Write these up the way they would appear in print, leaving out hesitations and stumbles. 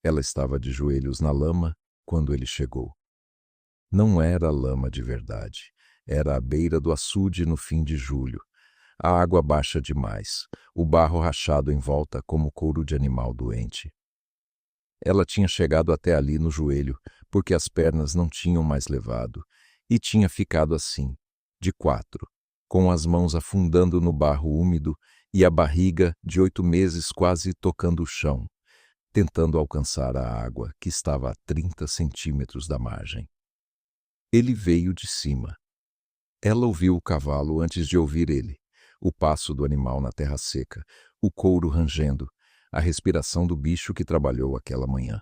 Ela estava de joelhos na lama quando ele chegou. Não era lama de verdade. Era à beira do açude no fim de julho. A água baixa demais, o barro rachado em volta como couro de animal doente. Ela tinha chegado até ali no joelho, porque as pernas não tinham mais levado, e tinha ficado assim, de quatro, com as mãos afundando no barro úmido e a barriga de 8 meses quase tocando o chão, tentando alcançar a água que estava a 30 centímetros da margem. Ele veio de cima. Ela ouviu o cavalo antes de ouvir ele, o passo do animal na terra seca, o couro rangendo, a respiração do bicho que trabalhou aquela manhã.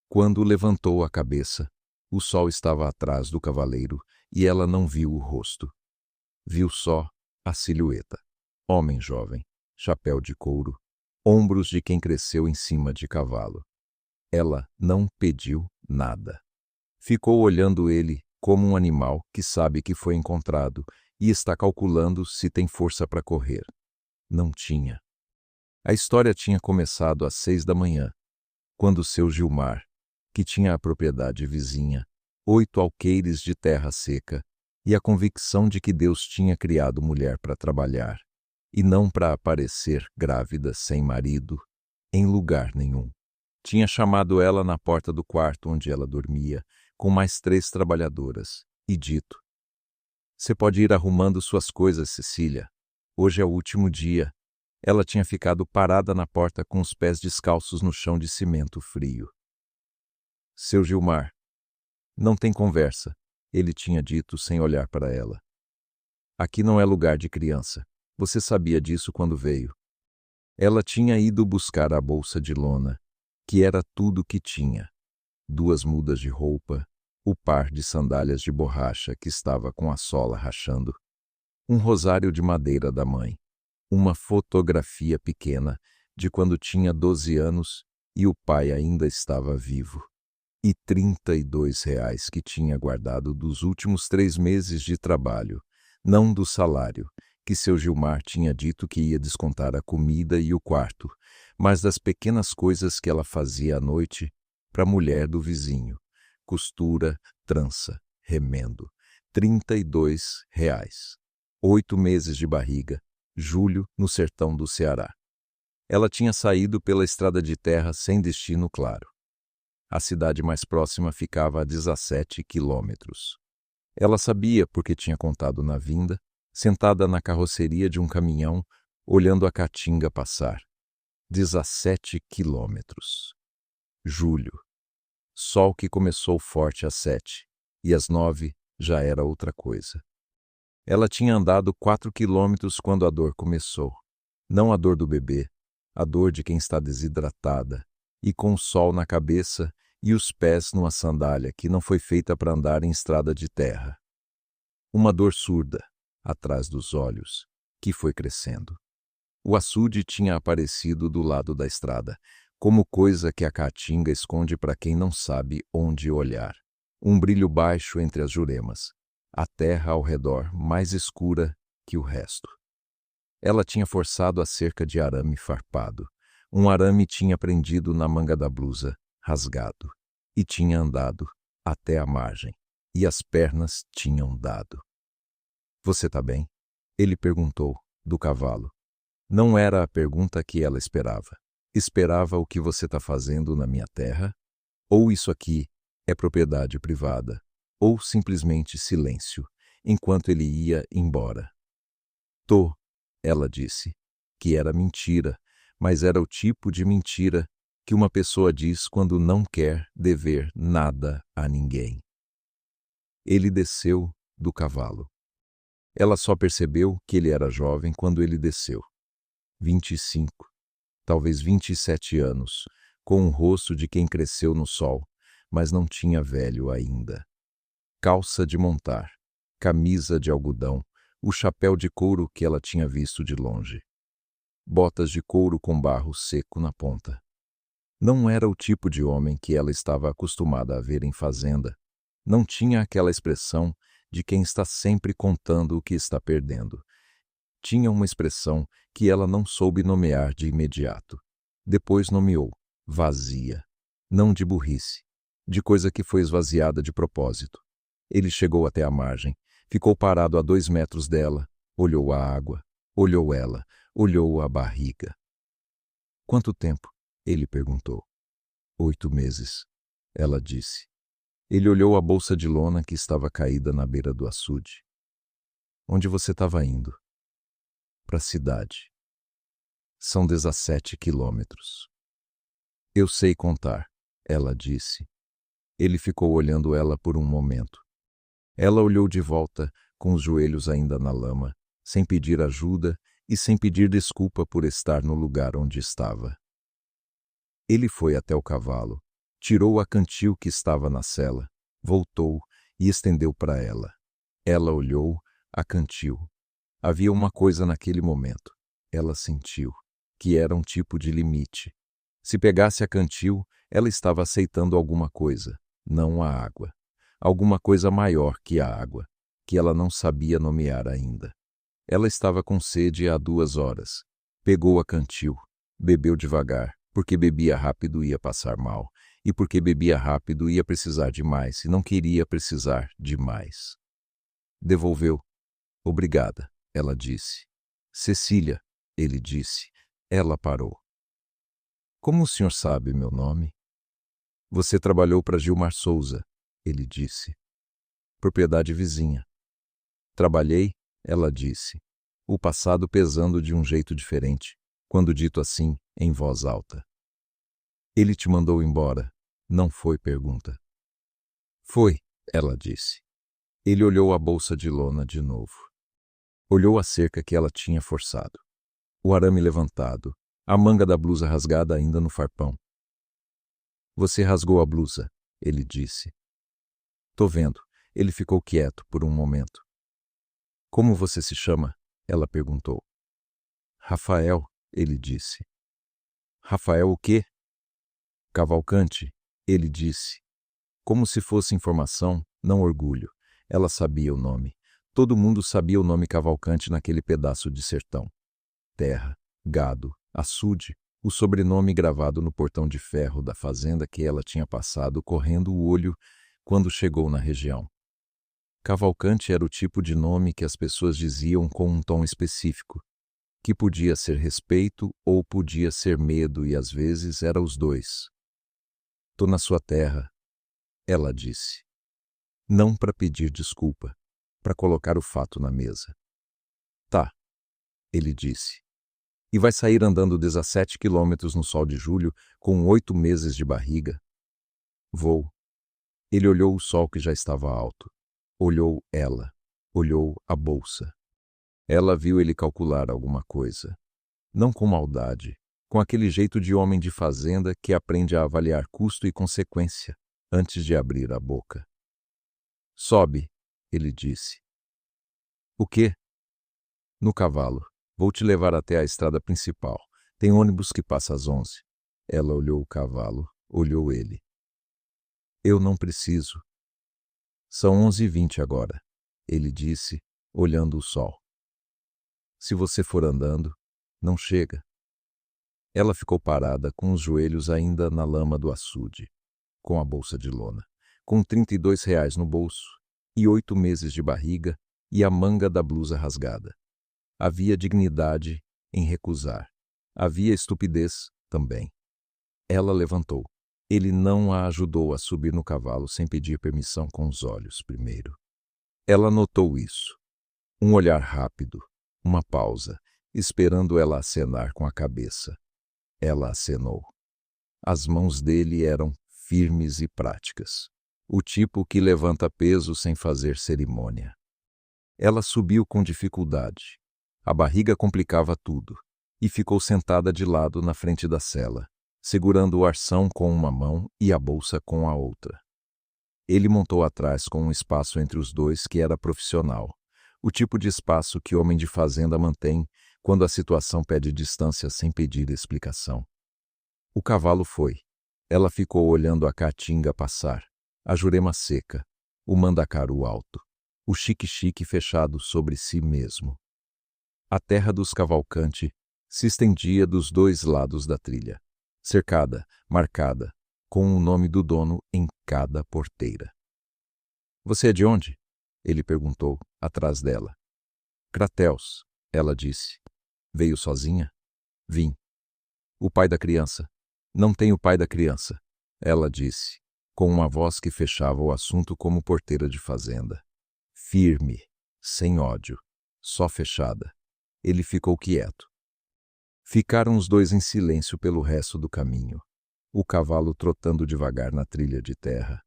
Quando levantou a cabeça, o sol estava atrás do cavaleiro e ela não viu o rosto. Viu só a silhueta. Homem jovem, chapéu de couro, ombros de quem cresceu em cima de cavalo. Ela não pediu nada. Ficou olhando ele como um animal que sabe que foi encontrado e está calculando se tem força para correr. Não tinha. A história tinha começado às 6 da manhã, quando seu Gilmar, que tinha a propriedade vizinha, 8 alqueires de terra seca, e a convicção de que Deus tinha criado mulher para trabalhar, e não para aparecer grávida sem marido, em lugar nenhum. Tinha chamado ela na porta do quarto onde ela dormia, com mais 3 trabalhadoras, e dito: "Você pode ir arrumando suas coisas, Cecília. Hoje é o último dia." Ela tinha ficado parada na porta com os pés descalços no chão de cimento frio. "Seu Gilmar, não tem conversa", ele tinha dito sem olhar para ela. "Aqui não é lugar de criança. Você sabia disso quando veio." Ela tinha ido buscar a bolsa de lona, que era tudo que tinha. 2 mudas de roupa, o par de sandálias de borracha que estava com a sola rachando, um rosário de madeira da mãe, uma fotografia pequena de quando tinha 12 anos e o pai ainda estava vivo, e R$ 32 que tinha guardado dos últimos 3 meses de trabalho, não do salário, que seu Gilmar tinha dito que ia descontar a comida e o quarto, mas das pequenas coisas que ela fazia à noite para a mulher do vizinho: costura, trança, remendo. R$ 32. 8 meses de barriga, julho, no sertão do Ceará. Ela tinha saído pela estrada de terra sem destino claro. A cidade mais próxima ficava a 17 quilômetros. Ela sabia porque tinha contado na vinda, sentada na carroceria de um caminhão, olhando a caatinga passar. 17 quilômetros. Julho. Sol que começou forte às 7, e às 9 já era outra coisa. Ela tinha andado 4 quilômetros quando a dor começou. Não a dor do bebê, a dor de quem está desidratada, e com o sol na cabeça e os pés numa sandália que não foi feita para andar em estrada de terra. Uma dor surda, atrás dos olhos, que foi crescendo. O açude tinha aparecido do lado da estrada, como coisa que a caatinga esconde para quem não sabe onde olhar. Um brilho baixo entre as juremas, a terra ao redor mais escura que o resto. Ela tinha forçado a cerca de arame farpado. Um arame tinha prendido na manga da blusa, rasgado, e tinha andado até a margem, e as pernas tinham dado. "Você tá bem?" ele perguntou, do cavalo. Não era a pergunta que ela esperava. Esperava: "O que você tá fazendo na minha terra?" Ou "Isso aqui é propriedade privada?" Ou simplesmente silêncio, enquanto ele ia embora. "Tô", ela disse, que era mentira, mas era o tipo de mentira que uma pessoa diz quando não quer dever nada a ninguém. Ele desceu do cavalo. Ela só percebeu que ele era jovem quando ele desceu. 25, talvez 27 anos, com o rosto de quem cresceu no sol, mas não tinha velho ainda. Calça de montar, camisa de algodão, o chapéu de couro que ela tinha visto de longe. Botas de couro com barro seco na ponta. Não era o tipo de homem que ela estava acostumada a ver em fazenda. Não tinha aquela expressão de quem está sempre contando o que está perdendo. Tinha uma expressão que ela não soube nomear de imediato. Depois nomeou: vazia. Não de burrice, de coisa que foi esvaziada de propósito. Ele chegou até a margem, ficou parado a 2 metros dela, olhou a água, olhou ela, olhou a barriga. Quanto tempo? Ele perguntou. 8 meses, ela disse. Ele olhou a bolsa de lona que estava caída na beira do açude. Onde você estava indo? Para a cidade. São 17 quilômetros. Eu sei contar, ela disse. Ele ficou olhando ela por um momento. Ela olhou de volta, com os joelhos ainda na lama, sem pedir ajuda e sem pedir desculpa por estar no lugar onde estava. Ele foi até o cavalo, tirou a cantil que estava na sela, voltou e estendeu para ela. Ela olhou a cantil. Havia uma coisa naquele momento. Ela sentiu que era um tipo de limite. Se pegasse a cantil, ela estava aceitando alguma coisa, não a água. Alguma coisa maior que a água, que ela não sabia nomear ainda. Ela estava com sede há 2 horas. Pegou a cantil, bebeu devagar, porque bebia rápido ia passar mal, e porque bebia rápido ia precisar de mais e não queria precisar de mais. Devolveu. Obrigada, ela disse. Cecília, ele disse. Ela parou. Como o senhor sabe meu nome? Você trabalhou para Gilmar Souza, ele disse. Propriedade vizinha. Trabalhei, ela disse, o passado pesando de um jeito diferente, quando dito assim, em voz alta. Ele te mandou embora, não foi pergunta. Foi, ela disse. Ele olhou a bolsa de lona de novo. Olhou a cerca que ela tinha forçado. O arame levantado, a manga da blusa rasgada ainda no farpão. Você rasgou a blusa, ele disse. Tô vendo. Ele ficou quieto por um momento. Como você se chama? Ela perguntou. Rafael, ele disse. Rafael o quê? Cavalcante, ele disse. Como se fosse informação, não orgulho. Ela sabia o nome. Todo mundo sabia o nome Cavalcante naquele pedaço de sertão. Terra, gado, açude, o sobrenome gravado no portão de ferro da fazenda que ela tinha passado correndo o olho quando chegou na região. Cavalcante era o tipo de nome que as pessoas diziam com um tom específico, que podia ser respeito ou podia ser medo e às vezes era os dois. Tô na sua terra, ela disse. Não para pedir desculpa, para colocar o fato na mesa. Tá, ele disse. E vai sair andando 17 quilômetros no sol de julho com 8 meses de barriga? Vou. Ele olhou o sol que já estava alto. Olhou ela. Olhou a bolsa. Ela viu ele calcular alguma coisa. Não com maldade, com aquele jeito de homem de fazenda que aprende a avaliar custo e consequência antes de abrir a boca. Sobe, ele disse. O quê? No cavalo. Vou te levar até a estrada principal. Tem ônibus que passa às 11. Ela olhou o cavalo, olhou ele. Eu não preciso. São 11h20 agora, ele disse, olhando o sol. Se você for andando, não chega. Ela ficou parada com os joelhos ainda na lama do açude, com a bolsa de lona, com R$ 32 no bolso e 8 meses de barriga e a manga da blusa rasgada. Havia dignidade em recusar. Havia estupidez também. Ela levantou. Ele não a ajudou a subir no cavalo sem pedir permissão com os olhos primeiro. Ela notou isso. Um olhar rápido, uma pausa, esperando ela acenar com a cabeça. Ela acenou. As mãos dele eram firmes e práticas. O tipo que levanta peso sem fazer cerimônia. Ela subiu com dificuldade. A barriga complicava tudo, e ficou sentada de lado na frente da sela, segurando o arção com uma mão e a bolsa com a outra. Ele montou atrás com um espaço entre os dois que era profissional, o tipo de espaço que homem de fazenda mantém quando a situação pede distância sem pedir explicação. O cavalo foi. Ela ficou olhando a caatinga passar, a jurema seca, o mandacaru alto, o xique-xique fechado sobre si mesmo. A terra dos Cavalcante se estendia dos 2 lados da trilha, cercada, marcada, com o nome do dono em cada porteira. Você é de onde? Ele perguntou, atrás dela. Crateus, ela disse. Veio sozinha? Vim. O pai da criança? Não tem o pai da criança, ela disse, com uma voz que fechava o assunto como porteira de fazenda. Firme, sem ódio, só fechada. Ele ficou quieto. Ficaram os dois em silêncio pelo resto do caminho. O cavalo trotando devagar na trilha de terra.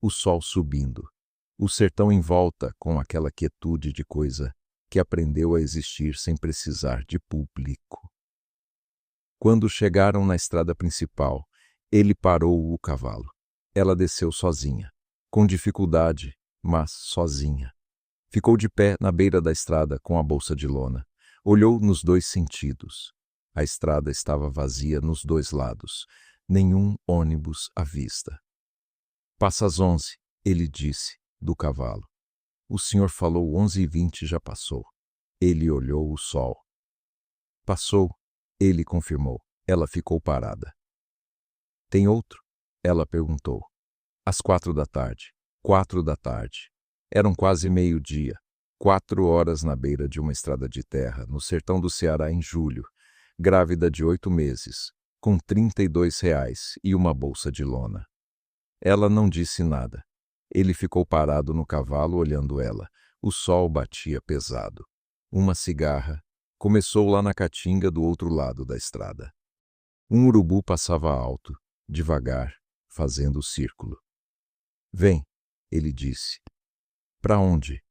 O sol subindo. O sertão em volta com aquela quietude de coisa que aprendeu a existir sem precisar de público. Quando chegaram na estrada principal, ele parou o cavalo. Ela desceu sozinha, com dificuldade, mas sozinha. Ficou de pé na beira da estrada com a bolsa de lona. Olhou nos dois sentidos. A estrada estava vazia nos dois lados. Nenhum ônibus à vista. Passa às 11, ele disse, do cavalo. O senhor falou 11h20 já passou. Ele olhou o sol. Passou, ele confirmou. Ela ficou parada. Tem outro? Ela perguntou. Às 4h. 4h. Eram quase meio-dia. 4 horas na beira de uma estrada de terra, no sertão do Ceará em julho. Grávida de 8 meses, com R$ 32 e uma bolsa de lona. Ela não disse nada. Ele ficou parado no cavalo olhando ela. O sol batia pesado. Uma cigarra começou lá na caatinga do outro lado da estrada. Um urubu passava alto, devagar, fazendo o círculo. Vem, ele disse. Para onde?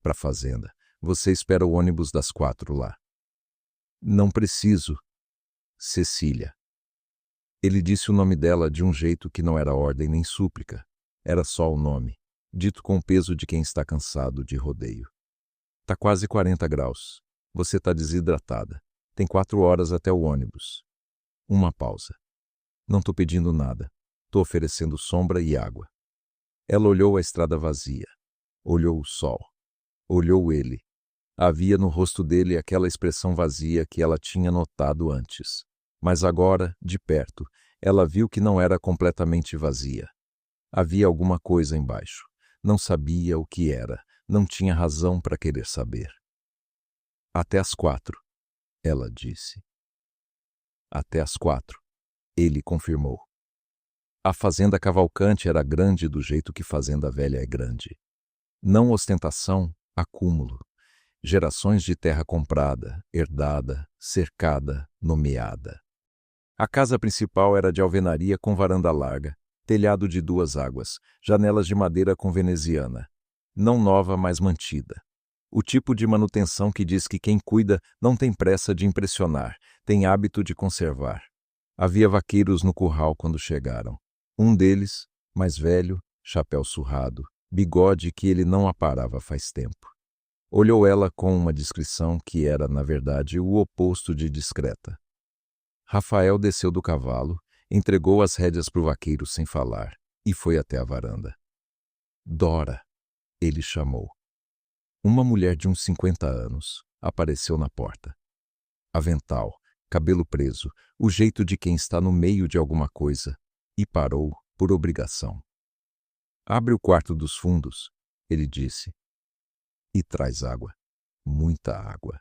Para a fazenda. Você espera o ônibus das 4 lá. Não preciso. Cecília. Ele disse o nome dela de um jeito que não era ordem nem súplica. Era só o nome, dito com o peso de quem está cansado de rodeio. Tá quase 40 graus. Você tá desidratada. Tem 4 horas até o ônibus. Uma pausa. Não tô pedindo nada. Tô oferecendo sombra e água. Ela olhou a estrada vazia. Olhou o sol. Olhou ele. Havia no rosto dele aquela expressão vazia que ela tinha notado antes. Mas agora, de perto, ela viu que não era completamente vazia. Havia alguma coisa embaixo. Não sabia o que era. Não tinha razão para querer saber. Até às 4, ela disse. Até às 4, ele confirmou. A fazenda Cavalcante era grande do jeito que fazenda velha é grande. Não ostentação, acúmulo. Gerações de terra comprada, herdada, cercada, nomeada. A casa principal era de alvenaria com varanda larga, telhado de 2 águas, janelas de madeira com veneziana. Não nova, mas mantida. O tipo de manutenção que diz que quem cuida não tem pressa de impressionar, tem hábito de conservar. Havia vaqueiros no curral quando chegaram. Um deles, mais velho, chapéu surrado, bigode que ele não aparava faz tempo. Olhou ela com uma discrição que era, na verdade, o oposto de discreta. Rafael desceu do cavalo, entregou as rédeas para o vaqueiro sem falar e foi até a varanda. Dora, ele chamou. Uma mulher de uns 50 anos apareceu na porta. Avental, cabelo preso, o jeito de quem está no meio de alguma coisa, e parou por obrigação. Abre o quarto dos fundos, ele disse. E traz água. Muita água.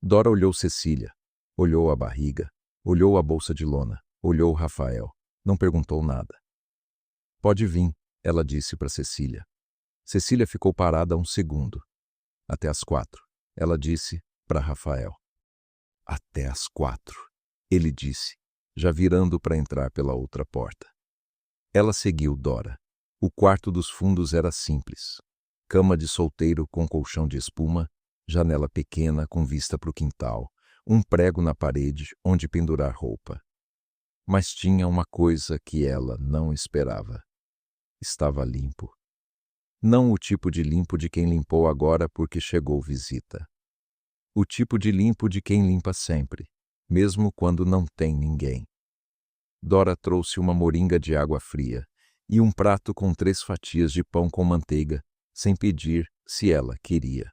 Dora olhou Cecília, olhou a barriga, olhou a bolsa de lona, olhou Rafael. Não perguntou nada. Pode vir, ela disse para Cecília. Cecília ficou parada 1 segundo. Até às 4, ela disse para Rafael. Até às 4, ele disse, já virando para entrar pela outra porta. Ela seguiu Dora. O quarto dos fundos era simples. Cama de solteiro com colchão de espuma, janela pequena com vista para o quintal, um prego na parede onde pendurar roupa. Mas tinha uma coisa que ela não esperava. Estava limpo. Não o tipo de limpo de quem limpou agora porque chegou visita. O tipo de limpo de quem limpa sempre, mesmo quando não tem ninguém. Dora trouxe uma moringa de água fria e um prato com 3 fatias de pão com manteiga, sem pedir se ela queria.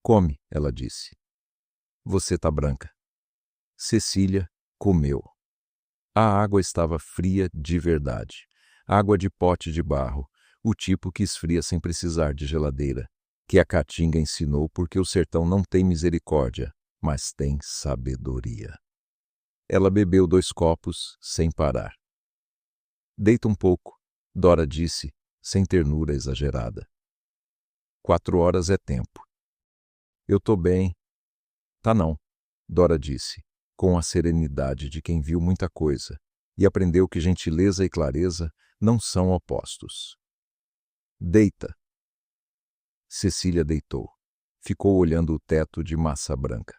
Come, ela disse. Você tá branca. Cecília comeu. A água estava fria de verdade. Água de pote de barro, o tipo que esfria sem precisar de geladeira, que a Caatinga ensinou porque o sertão não tem misericórdia, mas tem sabedoria. Ela bebeu 2 copos sem parar. Deita um pouco, Dora disse, sem ternura exagerada. 4 horas é tempo. Eu tô bem. Tá não, Dora disse, com a serenidade de quem viu muita coisa e aprendeu que gentileza e clareza não são opostos. Deita. Cecília deitou. Ficou olhando o teto de massa branca.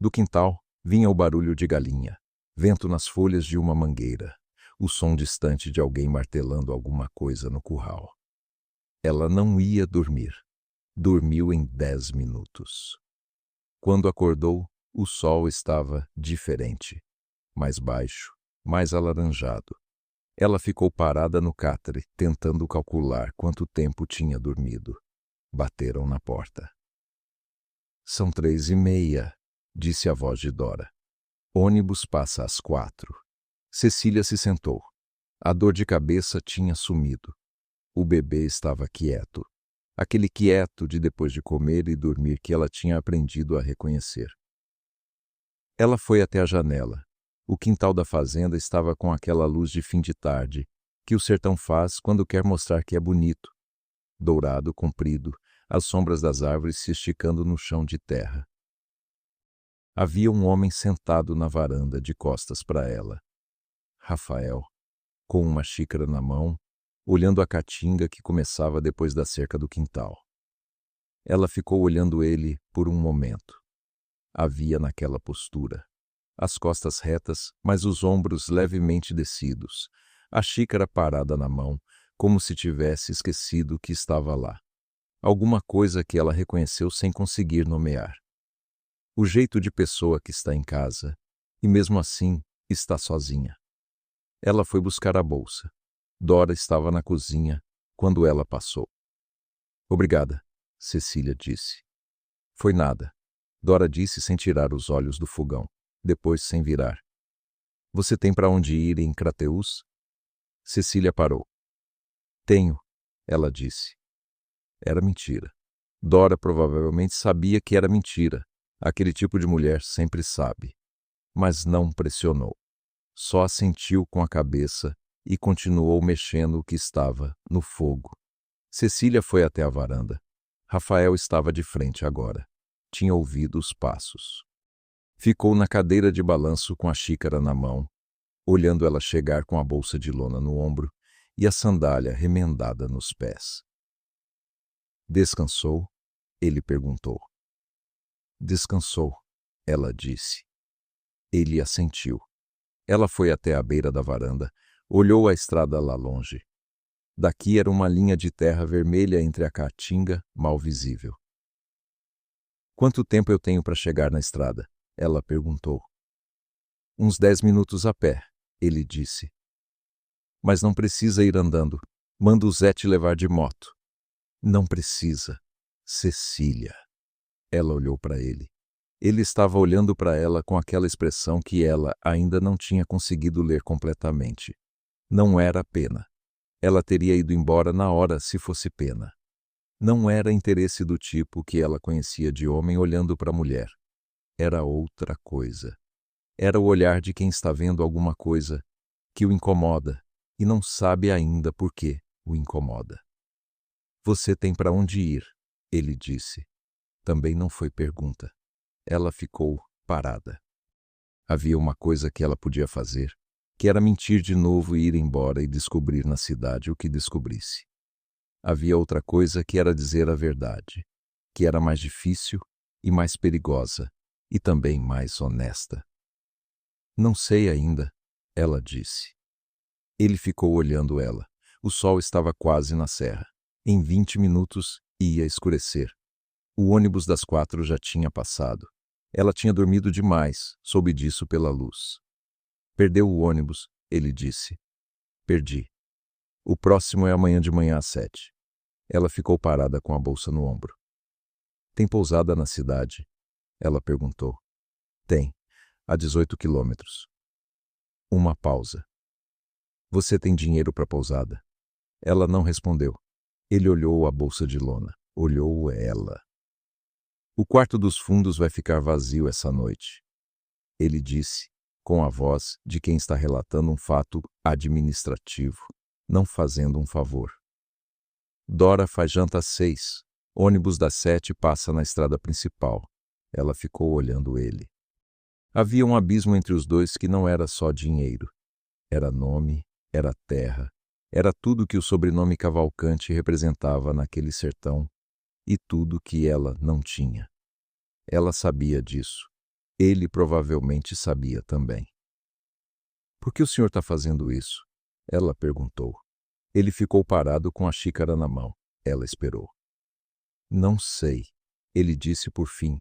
Do quintal vinha o barulho de galinha, vento nas folhas de uma mangueira, o som distante de alguém martelando alguma coisa no curral. Ela não ia dormir. Dormiu em 10 minutos. Quando acordou, o sol estava diferente, mais baixo, mais alaranjado. Ela ficou parada no catre, tentando calcular quanto tempo tinha dormido. Bateram na porta. São 3h30, disse a voz de Dora. Ônibus passa às 4. Cecília se sentou. A dor de cabeça tinha sumido. O bebê estava quieto. Aquele quieto de depois de comer e dormir que ela tinha aprendido a reconhecer. Ela foi até a janela. O quintal da fazenda estava com aquela luz de fim de tarde que o sertão faz quando quer mostrar que é bonito. Dourado, comprido, as sombras das árvores se esticando no chão de terra. Havia um homem sentado na varanda de costas para ela. Rafael, com uma xícara na mão, olhando a caatinga que começava depois da cerca do quintal. Ela ficou olhando ele por um momento. Havia naquela postura, as costas retas, mas os ombros levemente descidos, a xícara parada na mão, como se tivesse esquecido que estava lá. Alguma coisa que ela reconheceu sem conseguir nomear. O jeito de pessoa que está em casa, e mesmo assim está sozinha. Ela foi buscar a bolsa. Dora estava na cozinha quando ela passou. Obrigada, Cecília disse. Foi nada, Dora disse sem tirar os olhos do fogão, depois sem virar. Você tem para onde ir em Crateús? Cecília parou. Tenho, ela disse. Era mentira. Dora provavelmente sabia que era mentira. Aquele tipo de mulher sempre sabe. Mas não pressionou. Só assentiu com a cabeça e continuou mexendo o que estava no fogo. Cecília foi até a varanda. Rafael estava de frente agora. Tinha ouvido os passos. Ficou na cadeira de balanço com a xícara na mão, olhando ela chegar com a bolsa de lona no ombro e a sandália remendada nos pés. Descansou? Ele perguntou. Descansou, ela disse. Ele assentiu. Ela foi até a beira da varanda, olhou a estrada lá longe. Daqui era uma linha de terra vermelha entre a caatinga, mal visível. Quanto tempo eu tenho para chegar na estrada? Ela perguntou. Uns 10 minutos a pé, ele disse. Mas não precisa ir andando. Manda o Zé te levar de moto. Não precisa. Cecília. Ela olhou para ele. Ele estava olhando para ela com aquela expressão que ela ainda não tinha conseguido ler completamente. Não era pena. Ela teria ido embora na hora se fosse pena. Não era interesse do tipo que ela conhecia de homem olhando para a mulher. Era outra coisa. Era o olhar de quem está vendo alguma coisa que o incomoda e não sabe ainda por que o incomoda. Você tem para onde ir, ele disse. Também não foi pergunta. Ela ficou parada. Havia uma coisa que ela podia fazer, que era mentir de novo e ir embora e descobrir na cidade o que descobrisse. Havia outra coisa que era dizer a verdade, que era mais difícil e mais perigosa, e também mais honesta. Não sei ainda, ela disse. Ele ficou olhando ela. O sol estava quase na serra. Em 20 minutos ia escurecer. O ônibus das 4 já tinha passado. Ela tinha dormido demais, soube disso pela luz. Perdeu o ônibus, ele disse. Perdi. O próximo é amanhã de manhã às 7. Ela ficou parada com a bolsa no ombro. Tem pousada na cidade? Ela perguntou. Tem, a 18 quilômetros. Uma pausa. Você tem dinheiro para a pousada? Ela não respondeu. Ele olhou a bolsa de lona. Olhou ela. O quarto dos fundos vai ficar vazio essa noite. Ele disse, com a voz de quem está relatando um fato administrativo, não fazendo um favor. Dora faz janta às 6. Ônibus das 7 passa na estrada principal. Ela ficou olhando ele. Havia um abismo entre os dois que não era só dinheiro. Era nome, era terra, era tudo que o sobrenome Cavalcante representava naquele sertão e tudo que ela não tinha. Ela sabia disso. Ele provavelmente sabia também. Por que o senhor está fazendo isso? Ela perguntou. Ele ficou parado com a xícara na mão. Ela esperou. Não sei, ele disse por fim,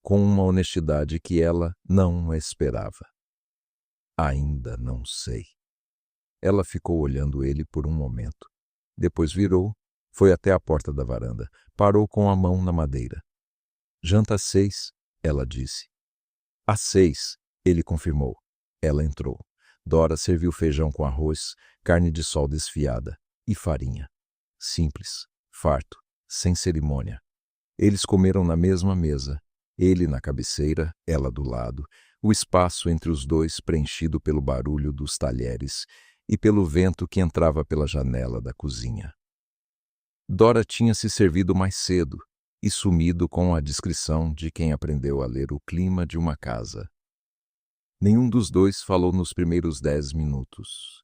com uma honestidade que ela não esperava. Ainda não sei. Ela ficou olhando ele por um momento. Depois virou, foi até a porta da varanda, parou com a mão na madeira. Janta às 6, ela disse. Às 6, ele confirmou. Ela entrou. Dora serviu feijão com arroz, carne de sol desfiada e farinha. Simples, farto, sem cerimônia. Eles comeram na mesma mesa, ele na cabeceira, ela do lado, o espaço entre os dois preenchido pelo barulho dos talheres e pelo vento que entrava pela janela da cozinha. Dora tinha se servido mais cedo e sumido com a discrição de quem aprendeu a ler o clima de uma casa. Nenhum dos dois falou nos primeiros 10 minutos.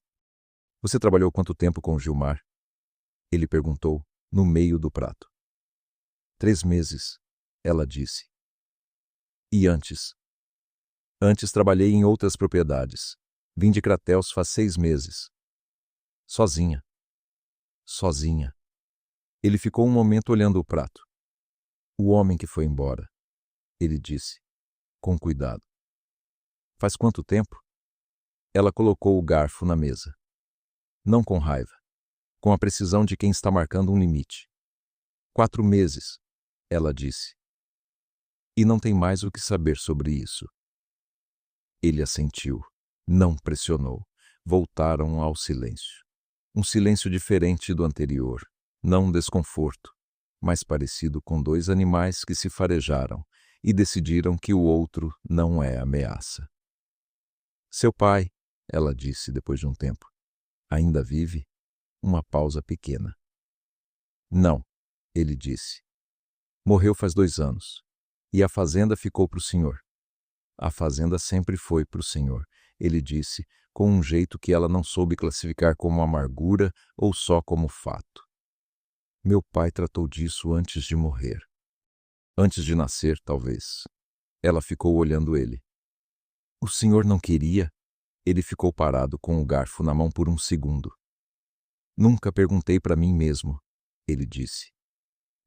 Você trabalhou quanto tempo com Gilmar? Ele perguntou, no meio do prato. 3 meses, ela disse. E antes? Antes trabalhei em outras propriedades. Vim de Crateus faz 6 meses. Sozinha. Sozinha. Ele ficou um momento olhando o prato. O homem que foi embora. Ele disse, com cuidado. Faz quanto tempo? Ela colocou o garfo na mesa. Não com raiva, com a precisão de quem está marcando um limite. 4 meses, ela disse. E não tem mais o que saber sobre isso. Ele assentiu, não pressionou. Voltaram ao silêncio. Um silêncio diferente do anterior, não desconforto, mas parecido com 2 animais que se farejaram e decidiram que o outro não é ameaça. Seu pai, ela disse depois de um tempo, ainda vive? Uma pausa pequena. Não, ele disse. Morreu faz 2 anos. E a fazenda ficou para o senhor. A fazenda sempre foi para o senhor, ele disse, com um jeito que ela não soube classificar como amargura ou só como fato. Meu pai tratou disso antes de morrer. Antes de nascer, talvez. Ela ficou olhando ele. O senhor não queria? Ele ficou parado com o garfo na mão por um segundo. Nunca perguntei para mim mesmo, ele disse.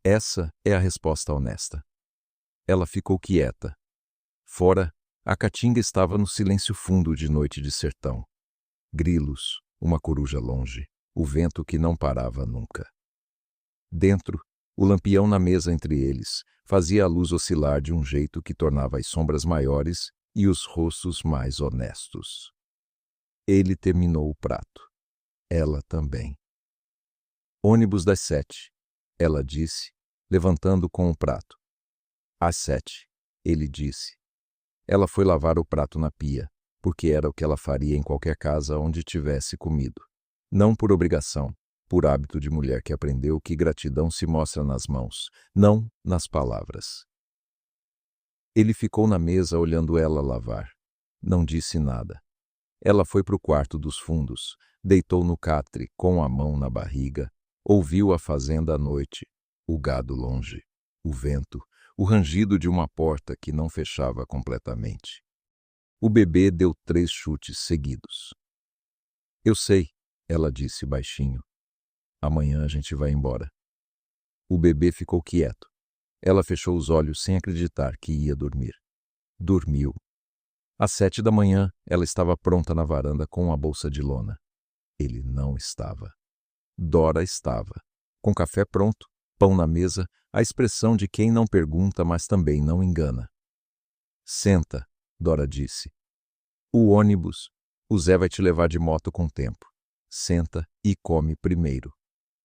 Essa é a resposta honesta. Ela ficou quieta. Fora, a caatinga estava no silêncio fundo de noite de sertão. Grilos, uma coruja longe, o vento que não parava nunca. Dentro, o lampião na mesa entre eles fazia a luz oscilar de um jeito que tornava as sombras maiores e os rostos mais honestos. Ele terminou o prato. Ela também. Ônibus das 7, ela disse, levantando com o prato. Às 7, ele disse. Ela foi lavar o prato na pia, porque era o que ela faria em qualquer casa onde tivesse comido. Não por obrigação, por hábito de mulher que aprendeu que gratidão se mostra nas mãos, não nas palavras. Ele ficou na mesa olhando ela lavar. Não disse nada. Ela foi para o quarto dos fundos, deitou no catre com a mão na barriga, ouviu a fazenda à noite, o gado longe, o vento, o rangido de uma porta que não fechava completamente. O bebê deu 3 chutes seguidos. Eu sei, ela disse baixinho. Amanhã a gente vai embora. O bebê ficou quieto. Ela fechou os olhos sem acreditar que ia dormir. Dormiu. Às 7 da manhã, ela estava pronta na varanda com a bolsa de lona. Ele não estava. Dora estava. Com café pronto, pão na mesa, a expressão de quem não pergunta, mas também não engana. Senta, Dora disse. O ônibus. O Zé vai te levar de moto com o tempo. Senta e come primeiro.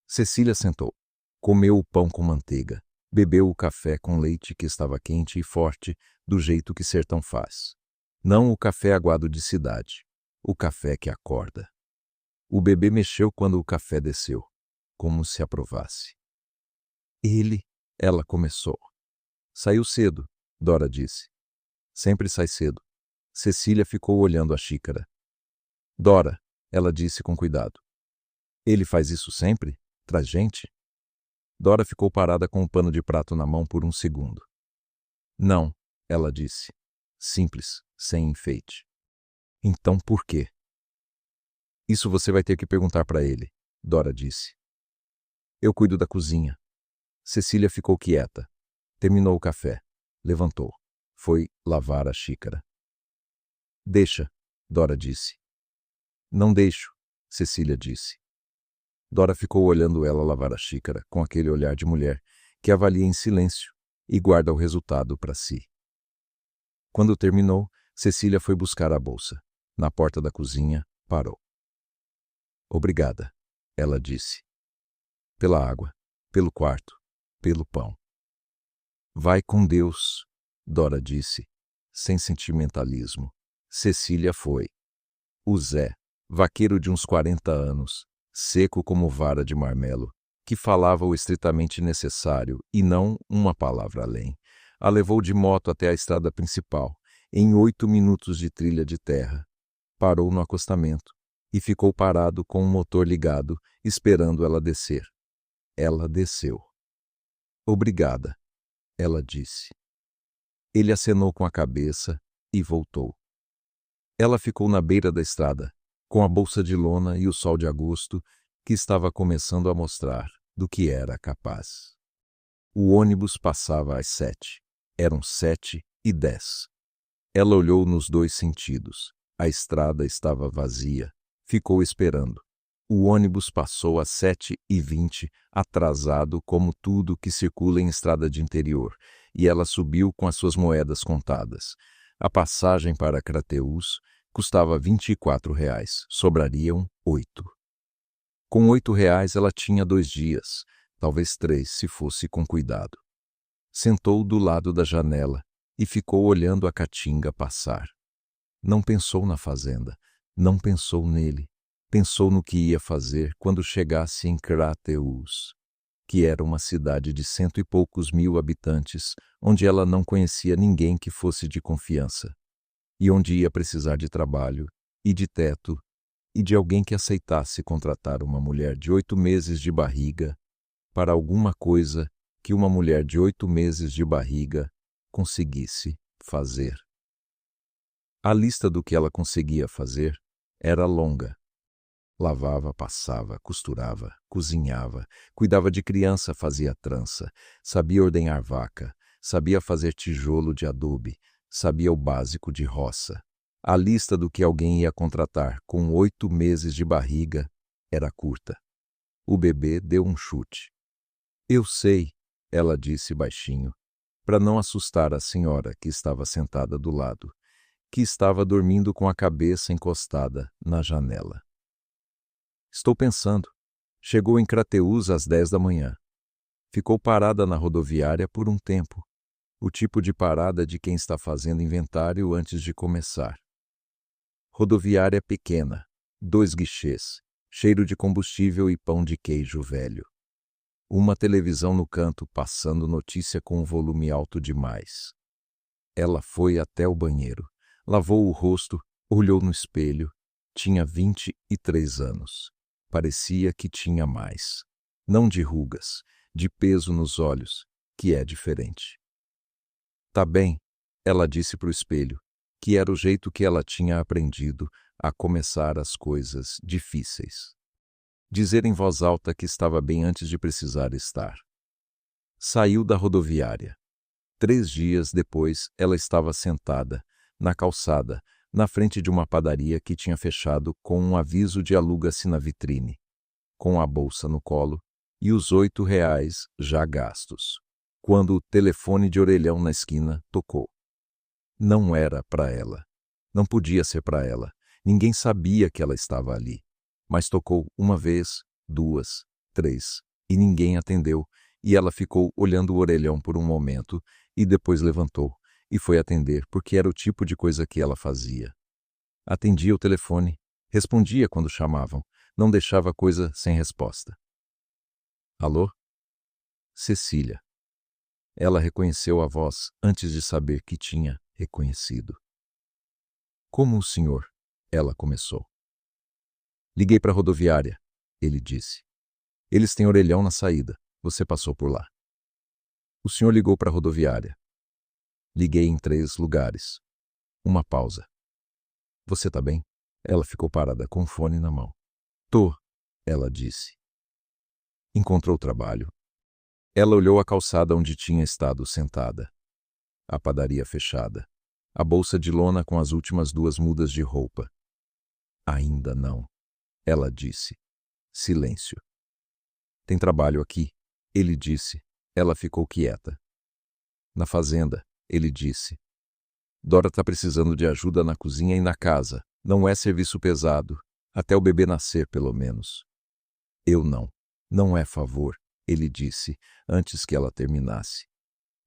Cecília sentou. Comeu o pão com manteiga. Bebeu o café com leite que estava quente e forte, do jeito que sertão faz. Não o café aguado de cidade. O café que acorda. O bebê mexeu quando o café desceu, como se aprovasse. Ela começou. Saiu cedo, Dora disse. Sempre sai cedo. Cecília ficou olhando a xícara. Dora, ela disse com cuidado. Ele faz isso sempre? Traz gente? Dora ficou parada com o pano de prato na mão por um segundo. Não, ela disse. Simples, sem enfeite. Então por quê? Isso você vai ter que perguntar para ele, Dora disse. Eu cuido da cozinha. Cecília ficou quieta. Terminou o café. Levantou. Foi lavar a xícara. Deixa, Dora disse. Não deixo, Cecília disse. Dora ficou olhando ela lavar a xícara com aquele olhar de mulher que avalia em silêncio e guarda o resultado para si. Quando terminou, Cecília foi buscar a bolsa. Na porta da cozinha, parou. Obrigada, ela disse. Pela água, pelo quarto, pelo pão. Vai com Deus, Dora disse, sem sentimentalismo. Cecília foi. O Zé, vaqueiro de uns 40 anos, seco como vara de marmelo, que falava o estritamente necessário e não uma palavra além, a levou de moto até a estrada principal, em 8 minutos de trilha de terra. Parou no acostamento e ficou parado com o motor ligado, esperando ela descer. Ela desceu. Obrigada, ela disse. Ele acenou com a cabeça e voltou. Ela ficou na beira da estrada, com a bolsa de lona e o sol de agosto que estava começando a mostrar do que era capaz. O ônibus passava às 7. Eram 7:10. Ela olhou nos dois sentidos. A estrada estava vazia. Ficou esperando. O ônibus passou às 7:20, atrasado como tudo que circula em estrada de interior, e ela subiu com as suas moedas contadas. A passagem para Crateús custava R$ 24, sobrariam 8. Com R$ 8 ela tinha 2 dias, talvez 3 se fosse com cuidado. Sentou do lado da janela e ficou olhando a caatinga passar. Não pensou na fazenda, não pensou nele. Pensou no que ia fazer quando chegasse em Crateús, que era uma cidade de 100 e poucos mil habitantes, onde ela não conhecia ninguém que fosse de confiança, e onde ia precisar de trabalho, e de teto, e de alguém que aceitasse contratar uma mulher de 8 meses de barriga para alguma coisa que uma mulher de 8 meses de barriga conseguisse fazer. A lista do que ela conseguia fazer era longa. Lavava, passava, costurava, cozinhava, cuidava de criança, fazia trança, sabia ordenhar vaca, sabia fazer tijolo de adobe, sabia o básico de roça. A lista do que alguém ia contratar com 8 meses de barriga era curta. O bebê deu um chute. Eu sei, ela disse baixinho, para não assustar a senhora que estava sentada do lado, que estava dormindo com a cabeça encostada na janela. Estou pensando. Chegou em Crateús às 10 da manhã. Ficou parada na rodoviária por um tempo. O tipo de parada de quem está fazendo inventário antes de começar. Rodoviária pequena, 2 guichês, cheiro de combustível e pão de queijo velho. Uma televisão no canto passando notícia com um volume alto demais. Ela foi até o banheiro, lavou o rosto, olhou no espelho. Tinha 23 anos. Parecia que tinha mais. Não de rugas, de peso nos olhos, que é diferente. Tá bem, ela disse para o espelho, que era o jeito que ela tinha aprendido a começar as coisas difíceis. Dizer em voz alta que estava bem antes de precisar estar. Saiu da rodoviária. 3 dias depois, ela estava sentada, na calçada, na frente de uma padaria que tinha fechado com um aviso de aluga-se na vitrine, com a bolsa no colo e os R$ 8 já gastos, quando o telefone de orelhão na esquina tocou. Não era para ela. Não podia ser para ela. Ninguém sabia que ela estava ali. Mas tocou uma vez, duas, três, e ninguém atendeu, e ela ficou olhando o orelhão por um momento, e depois levantou, e foi atender, porque era o tipo de coisa que ela fazia. Atendia o telefone, respondia quando chamavam, não deixava coisa sem resposta. Alô? Cecília. Ela reconheceu a voz antes de saber que tinha reconhecido. Como o senhor? Ela começou. Liguei para a rodoviária, ele disse. Eles têm orelhão na saída. Você passou por lá. O senhor ligou para a rodoviária. Liguei em 3 lugares. Uma pausa. Você tá bem? Ela ficou parada com o fone na mão. Tô, ela disse. Encontrou trabalho. Ela olhou a calçada onde tinha estado sentada. A padaria fechada. A bolsa de lona com as últimas 2 mudas de roupa. Ainda não, ela disse. Silêncio. Tem trabalho aqui, ele disse. Ela ficou quieta. Na fazenda, ele disse. Dora tá precisando de ajuda na cozinha e na casa. Não é serviço pesado. Até o bebê nascer, pelo menos. Eu não. Não é favor, ele disse, antes que ela terminasse.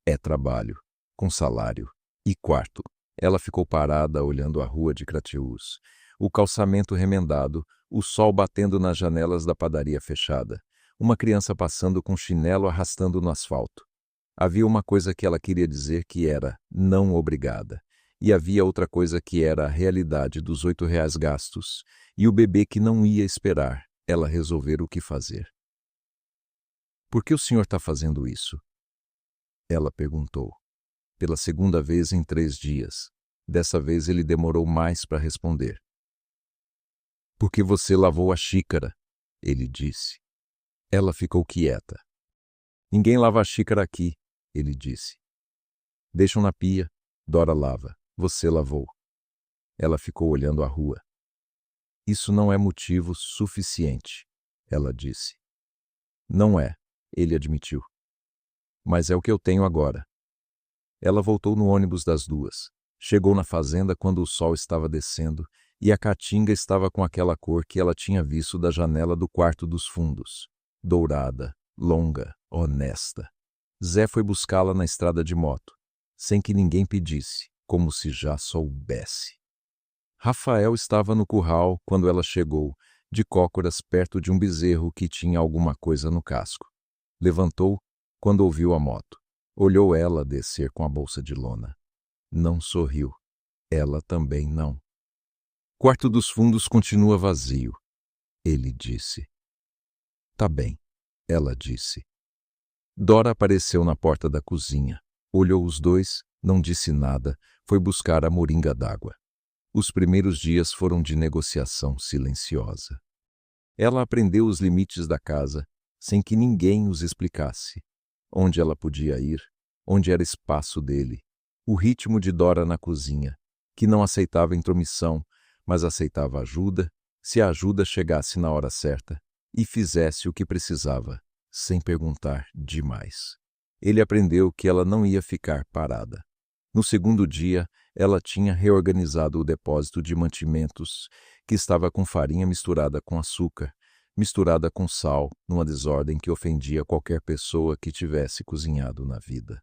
É trabalho, com salário e quarto. Ela ficou parada olhando a rua de Crateús. O calçamento remendado, o sol batendo nas janelas da padaria fechada. Uma criança passando com chinelo arrastando no asfalto. Havia uma coisa que ela queria dizer que era não obrigada. E havia outra coisa que era a realidade dos R$ 8 gastos e o bebê que não ia esperar ela resolver o que fazer. Por que o senhor está fazendo isso? Ela perguntou. Pela segunda vez em 3 dias. Dessa vez ele demorou mais para responder. Porque você lavou a xícara, ele disse. Ela ficou quieta. Ninguém lava a xícara aqui, ele disse. Deixam na pia, Dora lava. Você lavou. Ela ficou olhando a rua. Isso não é motivo suficiente, ela disse. Não é, ele admitiu. Mas é o que eu tenho agora. Ela voltou no ônibus das 2. Chegou na fazenda quando o sol estava descendo e a caatinga estava com aquela cor que ela tinha visto da janela do quarto dos fundos. Dourada, longa, honesta. Zé foi buscá-la na estrada de moto, sem que ninguém pedisse, como se já soubesse. Rafael estava no curral quando ela chegou, de cócoras perto de um bezerro que tinha alguma coisa no casco. Levantou quando ouviu a moto. Olhou ela descer com a bolsa de lona. Não sorriu. Ela também não. Quarto dos fundos continua vazio, ele disse. Tá bem, ela disse. Dora apareceu na porta da cozinha. Olhou os dois, não disse nada, foi buscar a moringa d'água. Os primeiros dias foram de negociação silenciosa. Ela aprendeu os limites da casa, sem que ninguém os explicasse. Onde ela podia ir, onde era espaço dele. O ritmo de Dora na cozinha, que não aceitava intromissão, mas aceitava ajuda, se a ajuda chegasse na hora certa e fizesse o que precisava, sem perguntar demais. Ele aprendeu que ela não ia ficar parada. No segundo dia, ela tinha reorganizado o depósito de mantimentos, que estava com farinha misturada com açúcar, misturada com sal, numa desordem que ofendia qualquer pessoa que tivesse cozinhado na vida.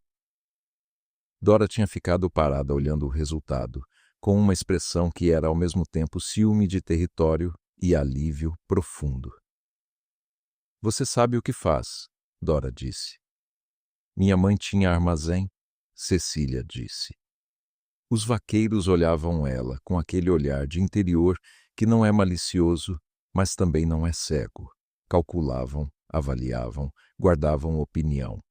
Dora tinha ficado parada olhando o resultado, com uma expressão que era ao mesmo tempo ciúme de território e alívio profundo. Você sabe o que faz, Dora disse. Minha mãe tinha armazém, Cecília disse. Os vaqueiros olhavam ela com aquele olhar de interior que não é malicioso, mas também não é cego. Calculavam, avaliavam, guardavam opinião.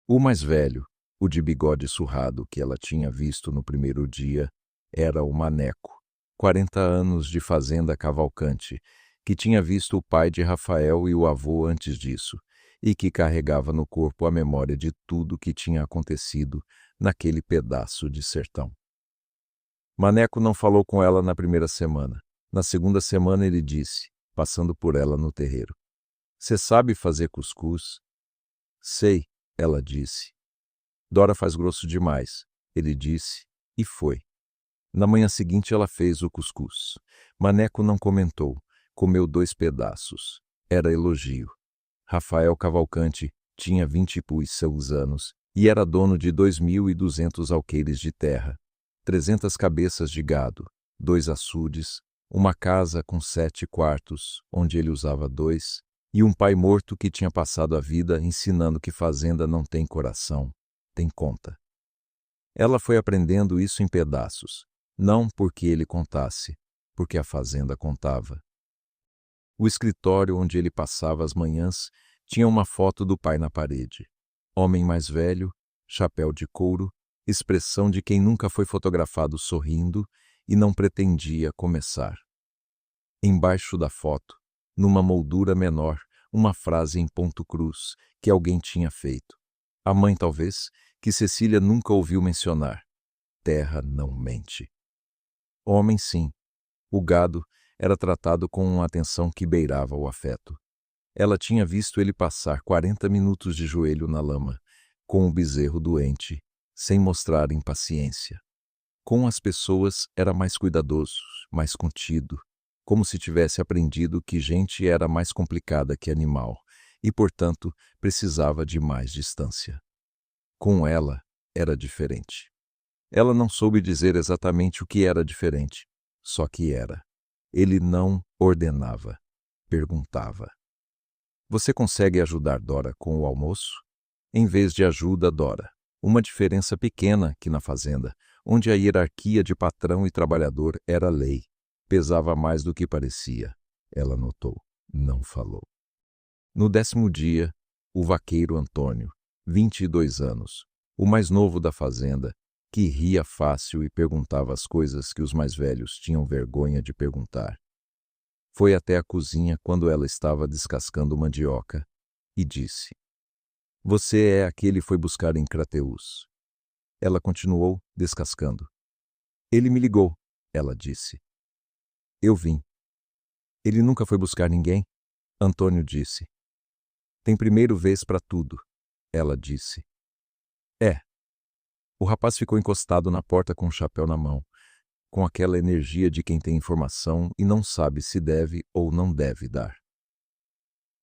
O mais velho, o de bigode surrado que ela tinha visto no primeiro dia, era o Maneco, 40 anos de fazenda Cavalcante, que tinha visto o pai de Rafael e o avô antes disso, e que carregava no corpo a memória de tudo que tinha acontecido naquele pedaço de sertão. Maneco não falou com ela na primeira semana. Na segunda semana ele disse, passando por ela no terreiro. Você sabe fazer cuscuz? Sei, ela disse. Dora faz grosso demais, ele disse, e foi. Na manhã seguinte ela fez o cuscuz. Maneco não comentou, comeu 2 pedaços. Era elogio. Rafael Cavalcante tinha 20 e poucos anos e era dono de 2.200 alqueires de terra, 300 cabeças de gado, 2 açudes, uma casa com 7 quartos, onde ele usava 2, e um pai morto que tinha passado a vida ensinando que fazenda não tem coração, tem conta. Ela foi aprendendo isso em pedaços, não porque ele contasse, porque a fazenda contava. O escritório onde ele passava as manhãs tinha uma foto do pai na parede. Homem mais velho, chapéu de couro, expressão de quem nunca foi fotografado sorrindo e não pretendia começar. Embaixo da foto, numa moldura menor, uma frase em ponto cruz que alguém tinha feito. A mãe, talvez, que Cecília nunca ouviu mencionar. Terra não mente. Homem, sim. O gado era tratado com uma atenção que beirava o afeto. Ela tinha visto ele passar 40 minutos de joelho na lama, com o bezerro doente, sem mostrar impaciência. Com as pessoas era mais cuidadoso, mais contido, como se tivesse aprendido que gente era mais complicada que animal e, portanto, precisava de mais distância. Com ela era diferente. Ela não soube dizer exatamente o que era diferente, só que era. Ele não ordenava, perguntava. Você consegue ajudar Dora com o almoço? Em vez de ajuda, Dora. Uma diferença pequena que na fazenda, onde a hierarquia de patrão e trabalhador era lei, pesava mais do que parecia. Ela notou, não falou. No 10º dia, o vaqueiro Antônio, 22 anos, o mais novo da fazenda, que ria fácil e perguntava as coisas que os mais velhos tinham vergonha de perguntar. Foi até a cozinha quando ela estava descascando mandioca e disse: Você é aquele que foi buscar em Crateús. Ela continuou descascando. Ele me ligou, ela disse. Eu vim. Ele nunca foi buscar ninguém? Antônio disse. Tem primeiro vez para tudo, ela disse. É. O rapaz ficou encostado na porta com o chapéu na mão, com aquela energia de quem tem informação e não sabe se deve ou não deve dar.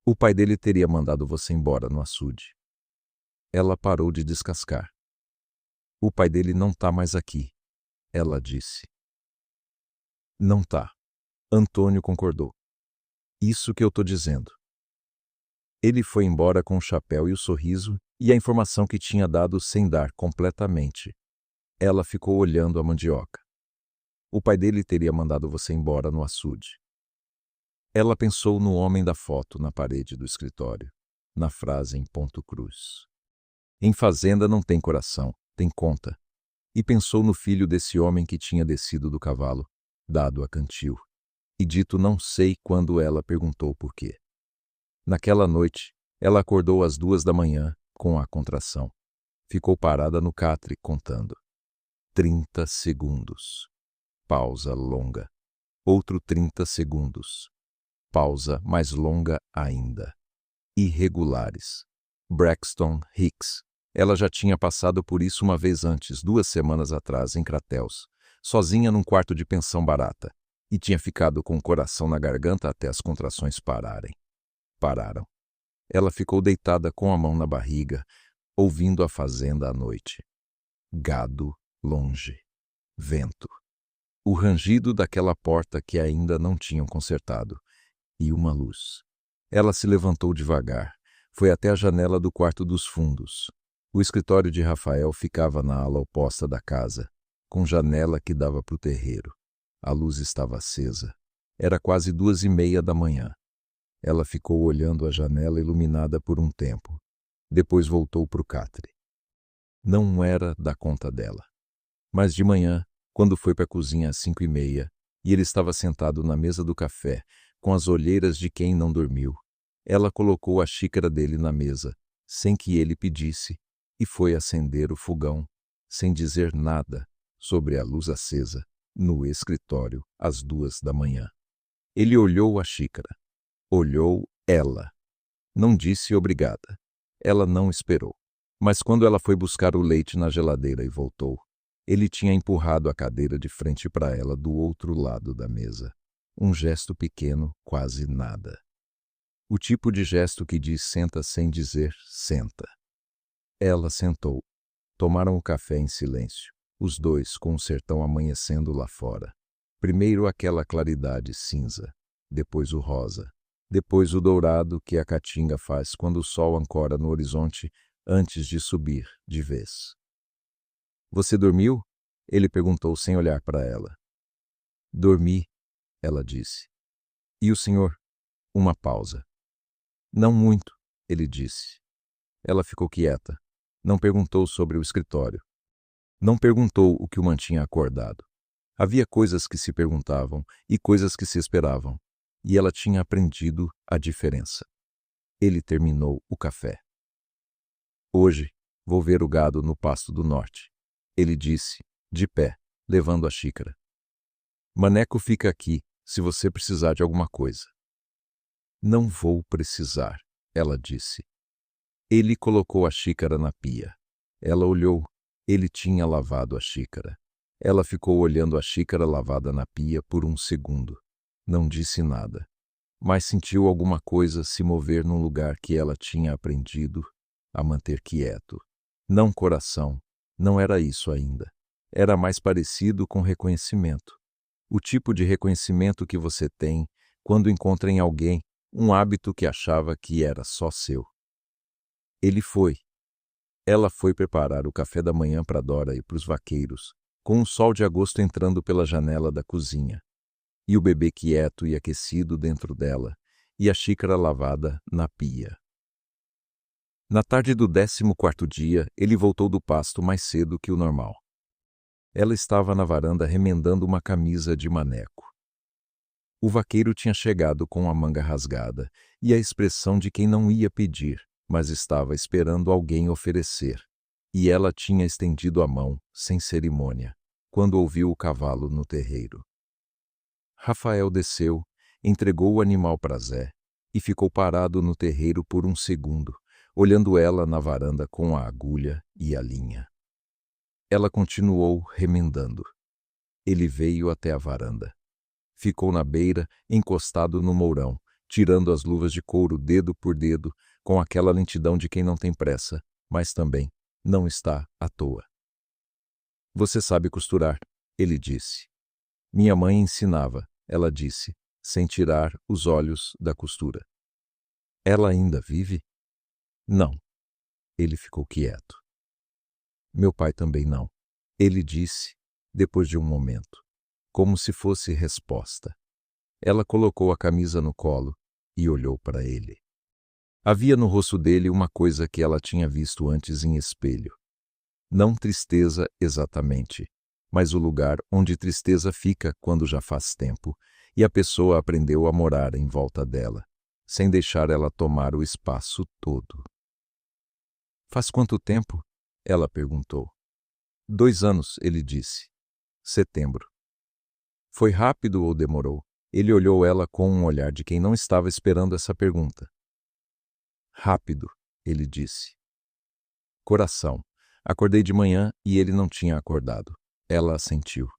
O pai dele teria mandado você embora no açude. Ela parou de descascar. O pai dele não tá mais aqui, ela disse. Não tá. Antônio concordou. Isso que eu tô dizendo. Ele foi embora com o chapéu e o sorriso e a informação que tinha dado sem dar completamente. Ela ficou olhando a mandioca. O pai dele teria mandado você embora no açude. Ela pensou no homem da foto na parede do escritório, na frase em ponto cruz. Em fazenda não tem coração, tem conta. E pensou no filho desse homem que tinha descido do cavalo, dado a cantil, e dito não sei quando ela perguntou por quê. Naquela noite, ela acordou às 2 da manhã, com a contração. Ficou parada no catre, contando. 30 segundos. Pausa longa. Outro 30 segundos. Pausa mais longa ainda. Irregulares. Braxton Hicks. Ela já tinha passado por isso uma vez antes, 2 semanas atrás, em Crateús, sozinha num quarto de pensão barata, e tinha ficado com o coração na garganta até as contrações pararem. Pararam. Ela ficou deitada com a mão na barriga, ouvindo a fazenda à noite. Gado longe. Vento. O rangido daquela porta que ainda não tinham consertado. E uma luz. Ela se levantou devagar. Foi até a janela do quarto dos fundos. O escritório de Rafael ficava na ala oposta da casa, com janela que dava para o terreiro. A luz estava acesa. Era quase 2:30 da manhã. Ela ficou olhando a janela iluminada por um tempo. Depois voltou para o catre. Não era da conta dela. Mas de manhã, quando foi para a cozinha às 5:30, e ele estava sentado na mesa do café, com as olheiras de quem não dormiu, ela colocou a xícara dele na mesa, sem que ele pedisse, e foi acender o fogão, sem dizer nada, sobre a luz acesa, no escritório, às 2 da manhã. Ele olhou a xícara. Olhou ela. Não disse obrigada. Ela não esperou. Mas quando ela foi buscar o leite na geladeira e voltou, Ele tinha empurrado a cadeira de frente para ela do outro lado da mesa. Um gesto pequeno, quase nada. O tipo de gesto que diz senta sem dizer senta. Ela sentou. Tomaram o café em silêncio, os dois com o sertão amanhecendo lá fora. Primeiro aquela claridade cinza, depois o rosa, depois o dourado que a caatinga faz quando o sol ancora no horizonte antes de subir de vez. Você dormiu? Ele perguntou sem olhar para ela. Dormi, ela disse. E o senhor? Uma pausa. Não muito, ele disse. Ela ficou quieta. Não perguntou sobre o escritório. Não perguntou o que o mantinha acordado. Havia coisas que se perguntavam e coisas que se esperavam, e ela tinha aprendido a diferença. Ele terminou o café. Hoje, vou ver o gado no pasto do norte, ele disse, de pé, levando a xícara. Maneco fica aqui, se você precisar de alguma coisa. Não vou precisar, ela disse. Ele colocou a xícara na pia. Ela olhou. Ele tinha lavado a xícara. Ela ficou olhando a xícara lavada na pia por um segundo. Não disse nada, mas sentiu alguma coisa se mover num lugar que ela tinha aprendido a manter quieto. Não coração, não era isso ainda. Era mais parecido com reconhecimento. O tipo de reconhecimento que você tem quando encontra em alguém um hábito que achava que era só seu. Ele foi. Ela foi preparar o café da manhã para Dora e para os vaqueiros, com o sol de agosto entrando pela janela da cozinha, e o bebê quieto e aquecido dentro dela, e a xícara lavada na pia. Na tarde do 14º dia, ele voltou do pasto mais cedo que o normal. Ela estava na varanda remendando uma camisa de maneco. O vaqueiro tinha chegado com a manga rasgada e a expressão de quem não ia pedir, mas estava esperando alguém oferecer, e ela tinha estendido a mão, sem cerimônia, quando ouviu o cavalo no terreiro. Rafael desceu, entregou o animal para Zé e ficou parado no terreiro por um segundo, olhando ela na varanda com a agulha e a linha. Ela continuou remendando. Ele veio até a varanda. Ficou na beira, encostado no mourão, tirando as luvas de couro dedo por dedo, com aquela lentidão de quem não tem pressa, mas também não está à toa. Você sabe costurar, ele disse. Minha mãe ensinava, ela disse, sem tirar os olhos da costura. Ela ainda vive? Não. Ele ficou quieto. Meu pai também não, ele disse, depois de um momento, como se fosse resposta. Ela colocou a camisa no colo e olhou para ele. Havia no rosto dele uma coisa que ela tinha visto antes em espelho. Não tristeza exatamente, mas o lugar onde tristeza fica quando já faz tempo e a pessoa aprendeu a morar em volta dela, sem deixar ela tomar o espaço todo. Faz quanto tempo? Ela perguntou. 2 anos, ele disse. Setembro. Foi rápido ou demorou? Ele olhou ela com um olhar de quem não estava esperando essa pergunta. Rápido, ele disse. Coração. Acordei de manhã e ele não tinha acordado. Ela assentiu.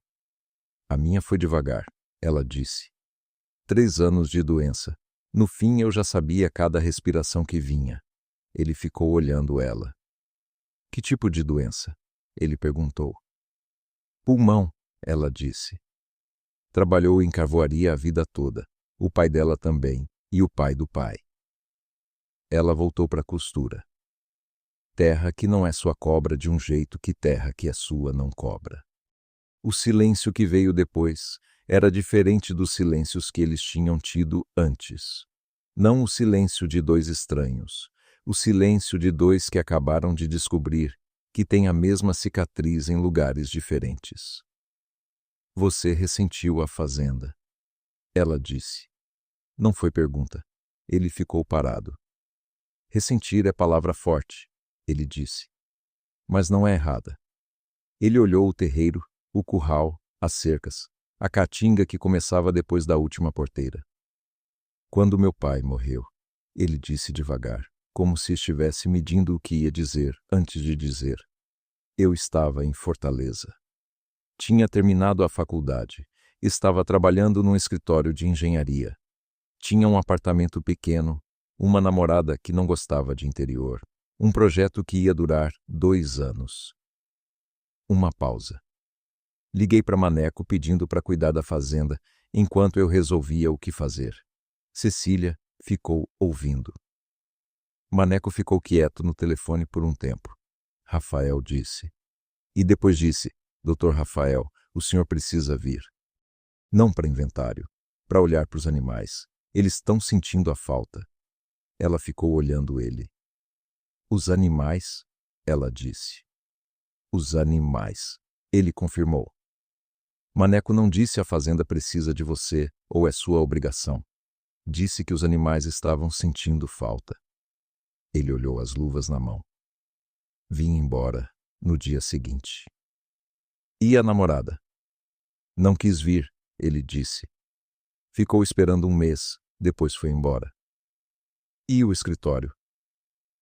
A minha foi devagar, ela disse. 3 anos de doença. No fim eu já sabia cada respiração que vinha. Ele ficou olhando ela. Que tipo de doença? Ele perguntou. Pulmão, ela disse. Trabalhou em carvoaria a vida toda. O pai dela também, e o pai do pai. Ela voltou para a costura. Terra que não é sua cobra de um jeito que terra que é sua não cobra. O silêncio que veio depois era diferente dos silêncios que eles tinham tido antes. Não o silêncio de 2 estranhos, o silêncio de 2 que acabaram de descobrir que têm a mesma cicatriz em lugares diferentes. Você ressentiu a fazenda, ela disse. Não foi pergunta. Ele ficou parado. Ressentir é palavra forte, ele disse. Mas não é errada. Ele olhou o terreiro, o curral, as cercas, a caatinga que começava depois da última porteira. Quando meu pai morreu, ele disse devagar, como se estivesse medindo o que ia dizer antes de dizer. Eu estava em Fortaleza. Tinha terminado a faculdade. Estava trabalhando num escritório de engenharia. Tinha um apartamento pequeno, uma namorada que não gostava de interior, um projeto que ia durar 2 anos. Uma pausa. Liguei para Maneco pedindo para cuidar da fazenda enquanto eu resolvia o que fazer. Cecília ficou ouvindo. Maneco ficou quieto no telefone por um tempo. Rafael disse. E depois disse: Dr. Rafael, o senhor precisa vir. Não para inventário, para olhar para os animais. Eles estão sentindo a falta. Ela ficou olhando ele. Os animais, ela disse. Os animais, ele confirmou. Maneco não disse a fazenda precisa de você ou é sua obrigação. Disse que os animais estavam sentindo falta. Ele olhou as luvas na mão. Vim embora no dia seguinte. E a namorada? Não quis vir, ele disse. Ficou esperando 1 mês, depois foi embora. E o escritório?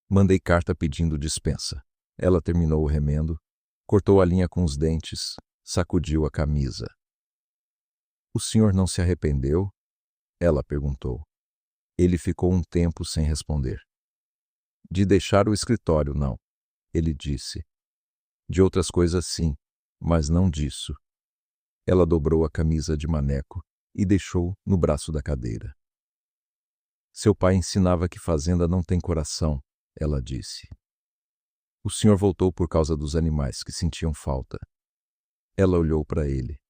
Mandei carta pedindo dispensa. Ela terminou o remendo, cortou a linha com os dentes, sacudiu a camisa. O senhor não se arrependeu? Ela perguntou. Ele ficou um tempo sem responder. De deixar o escritório, não, ele disse. De outras coisas, sim, mas não disso. Ela dobrou a camisa de Maneco e deixou no braço da cadeira. Seu pai ensinava que fazenda não tem coração, ela disse. O senhor voltou por causa dos animais que sentiam falta. Ela olhou para ele.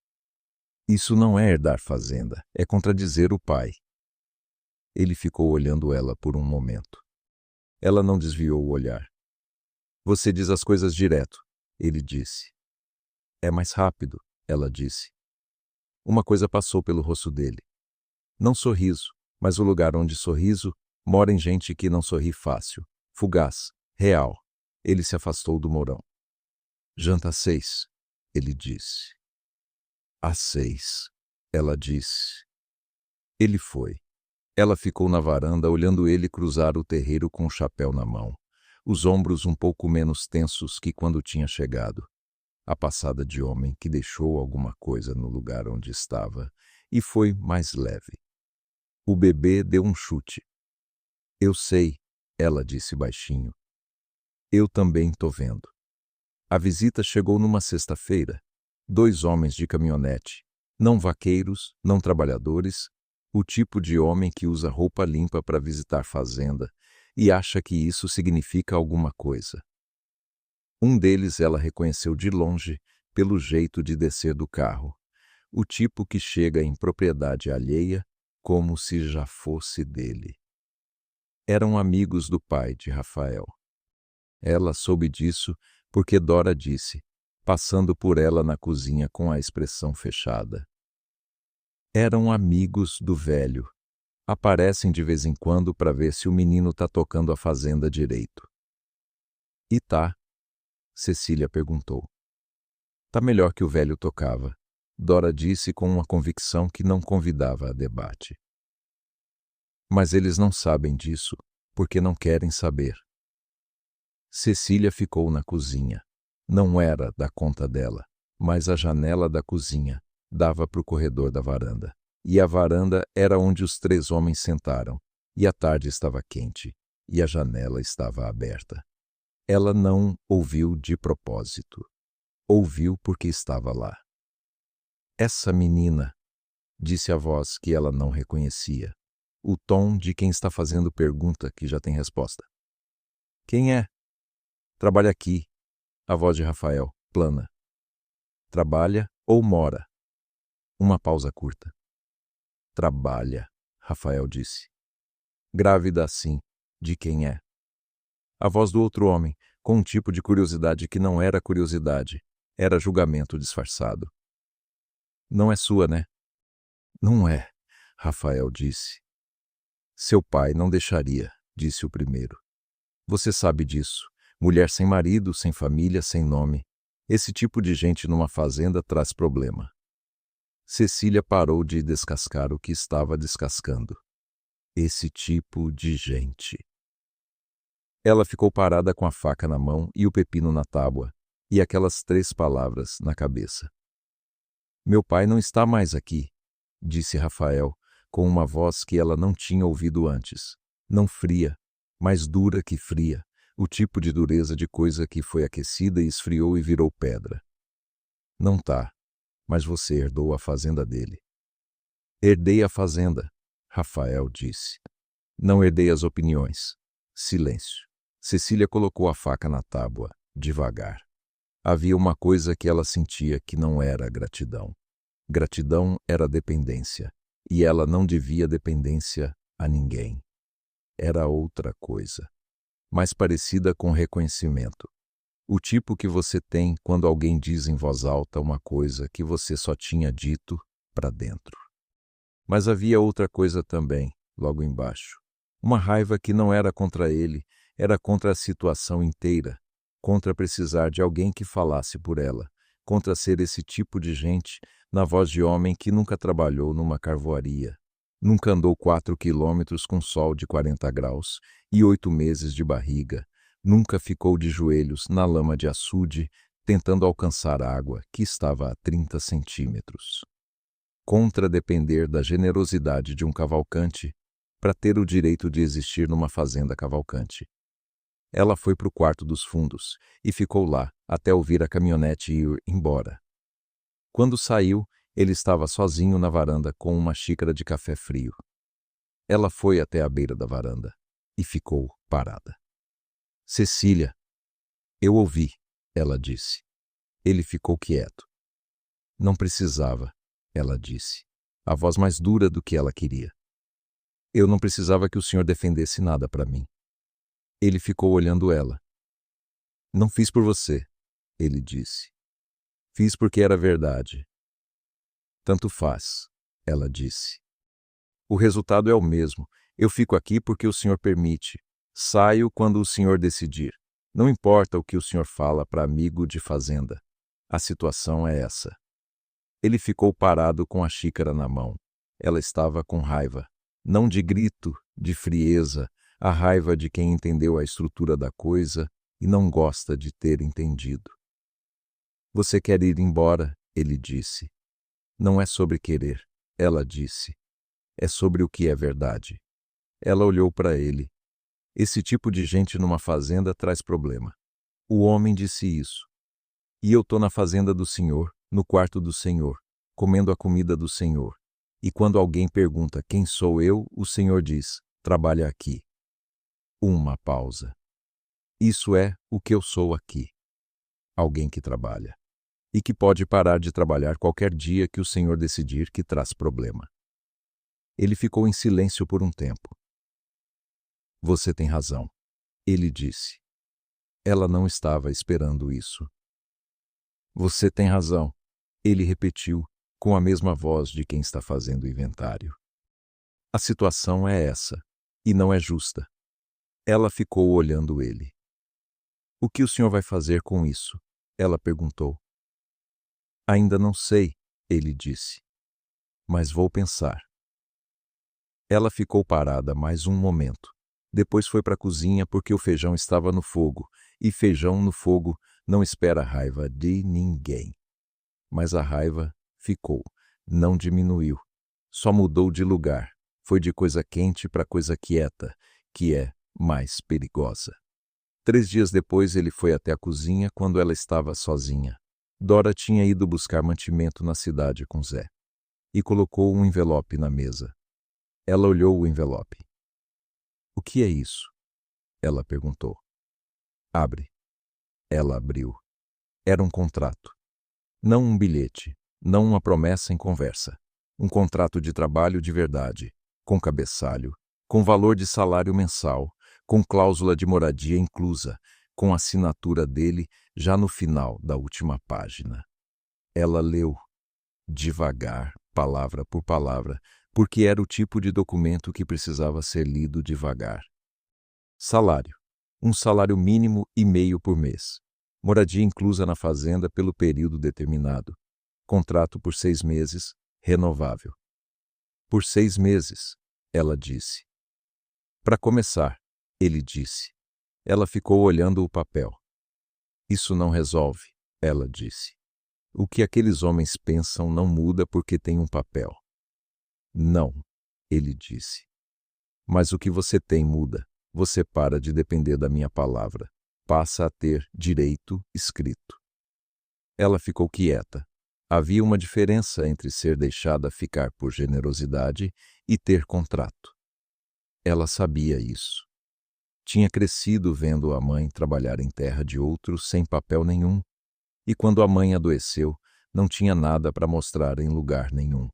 Isso não é herdar fazenda, é contradizer o pai. Ele ficou olhando ela por um momento. Ela não desviou o olhar. Você diz as coisas direto, ele disse. É mais rápido, ela disse. Uma coisa passou pelo rosto dele. Não sorriso, mas o lugar onde sorriso mora em gente que não sorri fácil, fugaz, real. Ele se afastou do Mourão. Janta às 6, ele disse. Às 6, ela disse. Ele foi. Ela ficou na varanda olhando ele cruzar o terreiro com o chapéu na mão, os ombros um pouco menos tensos que quando tinha chegado. A passada de homem que deixou alguma coisa no lugar onde estava e foi mais leve. O bebê deu um chute. Eu sei, ela disse baixinho. Eu também tô vendo. A visita chegou numa sexta-feira. 2 homens de caminhonete, não vaqueiros, não trabalhadores, o tipo de homem que usa roupa limpa para visitar fazenda e acha que isso significa alguma coisa. Um deles ela reconheceu de longe pelo jeito de descer do carro, o tipo que chega em propriedade alheia como se já fosse dele. Eram amigos do pai de Rafael. Ela soube disso porque Dora disse, passando por ela na cozinha com a expressão fechada. Eram amigos do velho. Aparecem de vez em quando para ver se o menino tá tocando a fazenda direito. E tá? Cecília perguntou. Tá melhor que o velho tocava, Dora disse com uma convicção que não convidava a debate. Mas eles não sabem disso, porque não querem saber. Cecília ficou na cozinha. Não era da conta dela, mas a janela da cozinha dava para o corredor da varanda. E a varanda era onde os 3 homens sentaram, e a tarde estava quente, e a janela estava aberta. Ela não ouviu de propósito. Ouviu porque estava lá. Essa menina, disse a voz que ela não reconhecia, o tom de quem está fazendo pergunta que já tem resposta. Quem é? Trabalha aqui. A voz de Rafael, plana. Trabalha ou mora? Uma pausa curta. Trabalha, Rafael disse. Grávida assim, de quem é? A voz do outro homem, com um tipo de curiosidade que não era curiosidade, era julgamento disfarçado. Não é sua, né? Não é, Rafael disse. Seu pai não deixaria, disse o primeiro. Você sabe disso. Mulher sem marido, sem família, sem nome. Esse tipo de gente numa fazenda traz problema. Cecília parou de descascar o que estava descascando. Esse tipo de gente. Ela ficou parada com a faca na mão e o pepino na tábua, e aquelas 3 palavras na cabeça. Meu pai não está mais aqui, disse Rafael, com uma voz que ela não tinha ouvido antes. Não fria, mas dura que fria, o tipo de dureza de coisa que foi aquecida e esfriou e virou pedra. Não tá, mas você herdou a fazenda dele. Herdei a fazenda, Rafael disse. Não herdei as opiniões. Silêncio. Cecília colocou a faca na tábua, devagar. Havia uma coisa que ela sentia que não era gratidão. Gratidão era dependência, e ela não devia dependência a ninguém. Era outra coisa, mais parecida com reconhecimento. O tipo que você tem quando alguém diz em voz alta uma coisa que você só tinha dito para dentro. Mas havia outra coisa também, logo embaixo. Uma raiva que não era contra ele, era contra a situação inteira, contra precisar de alguém que falasse por ela, contra ser esse tipo de gente, na voz de homem que nunca trabalhou numa carvoaria, nunca andou 4 quilômetros com sol de 40 graus e 8 meses de barriga, nunca ficou de joelhos na lama de açude, tentando alcançar água que estava a 30 centímetros. Contra depender da generosidade de um cavalcante para ter o direito de existir numa fazenda cavalcante. Ela foi para o quarto dos fundos e ficou lá até ouvir a caminhonete ir embora. Quando saiu, ele estava sozinho na varanda com uma xícara de café frio. Ela foi até a beira da varanda e ficou parada. Cecília, eu ouvi, ela disse. Ele ficou quieto. Não precisava, ela disse, a voz mais dura do que ela queria. Eu não precisava que o senhor defendesse nada para mim. Ele ficou olhando ela. Não fiz por você, ele disse. Fiz porque era verdade. Tanto faz, ela disse. O resultado é o mesmo. Eu fico aqui porque o senhor permite. Saio quando o senhor decidir. Não importa o que o senhor fala para amigo de fazenda. A situação é essa. Ele ficou parado com a xícara na mão. Ela estava com raiva. Não de grito, de frieza, a raiva de quem entendeu a estrutura da coisa e não gosta de ter entendido. Você quer ir embora, ele disse. Não é sobre querer, ela disse. É sobre o que é verdade. Ela olhou para ele. Esse tipo de gente numa fazenda traz problema. O homem disse isso. E eu tô na fazenda do Senhor, no quarto do Senhor, comendo a comida do Senhor. E quando alguém pergunta quem sou eu, o Senhor diz, trabalha aqui. Uma pausa. Isso é o que eu sou aqui. Alguém que trabalha. E que pode parar de trabalhar qualquer dia que o Senhor decidir que traz problema. Ele ficou em silêncio por um tempo. Você tem razão, ele disse. Ela não estava esperando isso. Você tem razão, ele repetiu, com a mesma voz de quem está fazendo inventário. A situação é essa, e não é justa. Ela ficou olhando ele. O que o senhor vai fazer com isso? Ela perguntou. Ainda não sei, ele disse. Mas vou pensar. Ela ficou parada mais um momento. Depois foi para a cozinha porque o feijão estava no fogo, e feijão no fogo não espera raiva de ninguém. Mas a raiva ficou, não diminuiu, só mudou de lugar, foi de coisa quente para coisa quieta, que é mais perigosa. 3 dias depois ele foi até a cozinha quando ela estava sozinha. Dora tinha ido buscar mantimento na cidade com Zé, e colocou um envelope na mesa. Ela olhou o envelope. O que é isso? Ela perguntou. Abre. Ela abriu. Era um contrato. Não um bilhete, não uma promessa em conversa. Um contrato de trabalho de verdade, com cabeçalho, com valor de salário mensal, com cláusula de moradia inclusa, com assinatura dele já no final da última página. Ela leu, devagar, palavra por palavra, porque era o tipo de documento que precisava ser lido devagar. Salário. Um salário mínimo e meio por mês. Moradia inclusa na fazenda pelo período determinado. Contrato por 6 meses, renovável. Por 6 meses, ela disse. Para começar, ele disse. Ela ficou olhando o papel. Isso não resolve, ela disse. O que aqueles homens pensam não muda porque tem um papel. Não, ele disse. Mas o que você tem muda. Você para de depender da minha palavra. Passa a ter direito escrito. Ela ficou quieta. Havia uma diferença entre ser deixada ficar por generosidade e ter contrato. Ela sabia isso. Tinha crescido vendo a mãe trabalhar em terra de outros sem papel nenhum, e quando a mãe adoeceu, não tinha nada para mostrar em lugar nenhum.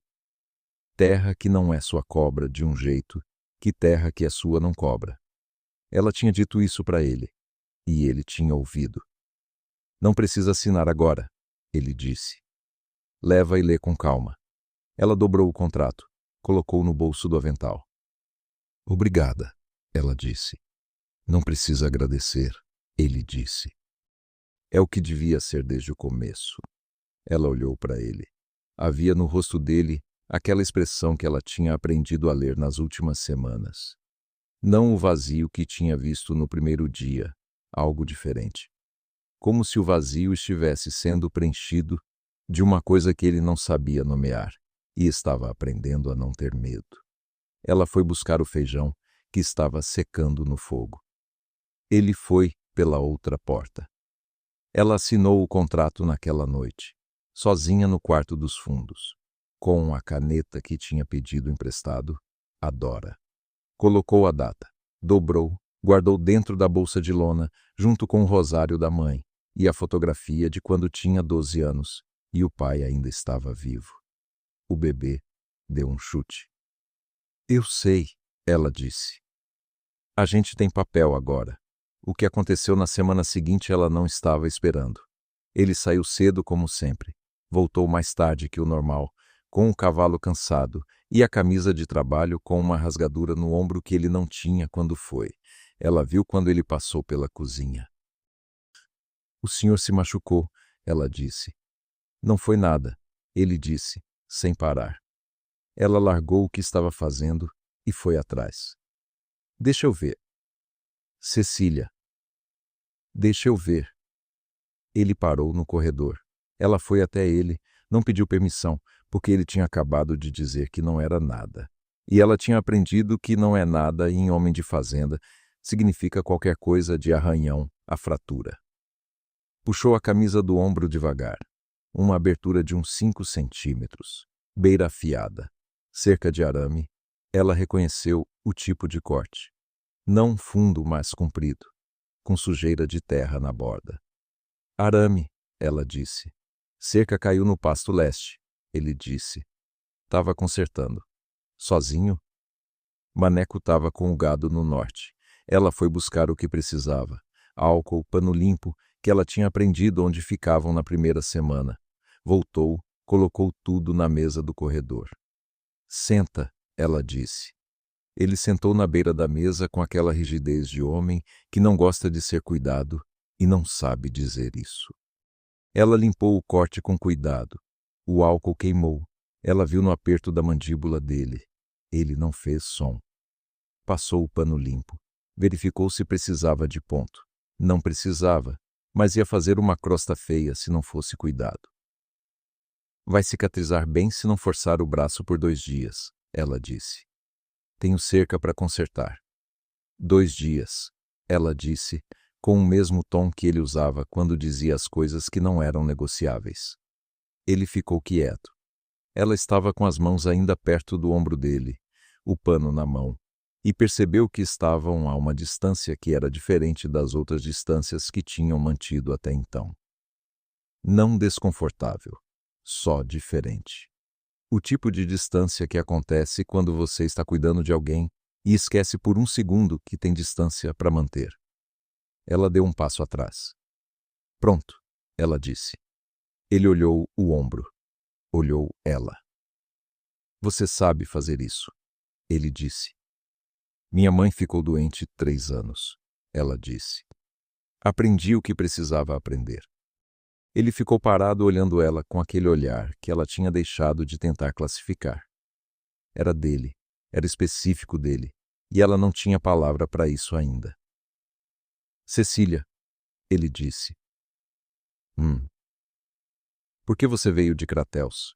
Terra que não é sua cobra de um jeito, que terra que é sua não cobra. Ela tinha dito isso para ele, e ele tinha ouvido. Não precisa assinar agora, ele disse. Leva e lê com calma. Ela dobrou o contrato, colocou no bolso do avental. Obrigada, ela disse. Não precisa agradecer, ele disse. É o que devia ser desde o começo. Ela olhou para ele. Havia no rosto dele aquela expressão que ela tinha aprendido a ler nas últimas semanas. Não o vazio que tinha visto no primeiro dia, algo diferente. Como se o vazio estivesse sendo preenchido de uma coisa que ele não sabia nomear e estava aprendendo a não ter medo. Ela foi buscar o feijão que estava secando no fogo. Ele foi pela outra porta. Ela assinou o contrato naquela noite, sozinha no quarto dos fundos, com a caneta que tinha pedido emprestado a Dora. Colocou a data, dobrou, guardou dentro da bolsa de lona, junto com o rosário da mãe e a fotografia de quando tinha 12 anos e o pai ainda estava vivo. O bebê deu um chute. Eu sei, ela disse. A gente tem papel agora. O que aconteceu na semana seguinte ela não estava esperando. Ele saiu cedo como sempre. Voltou mais tarde que o normal, com o cavalo cansado e a camisa de trabalho com uma rasgadura no ombro que ele não tinha quando foi. Ela viu quando ele passou pela cozinha. O senhor se machucou, ela disse. Não foi nada, ele disse, sem parar. Ela largou o que estava fazendo e foi atrás. Deixa eu ver. Cecília. Deixa eu ver. Ele parou no corredor. Ela foi até ele, não pediu permissão, porque ele tinha acabado de dizer que não era nada. E ela tinha aprendido que não é nada em homem de fazenda, significa qualquer coisa de arranhão a fratura. Puxou a camisa do ombro devagar. Uma abertura de uns 5 centímetros, beira afiada, cerca de arame. Ela reconheceu o tipo de corte. Não fundo, mas comprido, com sujeira de terra na borda. Arame, ela disse. Cerca caiu no pasto leste, ele disse. Tava consertando. Sozinho? Maneco tava com o gado no norte. Ela foi buscar o que precisava. Álcool, pano limpo, que ela tinha aprendido onde ficavam na primeira semana. Voltou, colocou tudo na mesa do corredor. Senta, ela disse. Ele sentou na beira da mesa com aquela rigidez de homem que não gosta de ser cuidado e não sabe dizer isso. Ela limpou o corte com cuidado. O álcool queimou. Ela viu no aperto da mandíbula dele. Ele não fez som. Passou o pano limpo. Verificou se precisava de ponto. Não precisava, mas ia fazer uma crosta feia se não fosse cuidado. Vai cicatrizar bem se não forçar o braço por 2 dias, ela disse. Tenho cerca para consertar. 2 dias, ela disse, com o mesmo tom que ele usava quando dizia as coisas que não eram negociáveis. Ele ficou quieto. Ela estava com as mãos ainda perto do ombro dele, o pano na mão, e percebeu que estavam a uma distância que era diferente das outras distâncias que tinham mantido até então. Não desconfortável, só diferente. O tipo de distância que acontece quando você está cuidando de alguém e esquece por 1 segundo que tem distância para manter. Ela deu um passo atrás. Pronto, ela disse. Ele olhou o ombro. Olhou ela. Você sabe fazer isso, ele disse. Minha mãe ficou doente 3 anos, ela disse. Aprendi o que precisava aprender. Ele ficou parado olhando ela com aquele olhar que ela tinha deixado de tentar classificar. Era dele, era específico dele, e ela não tinha palavra para isso ainda. Cecília, ele disse. Por que você veio de Crateus?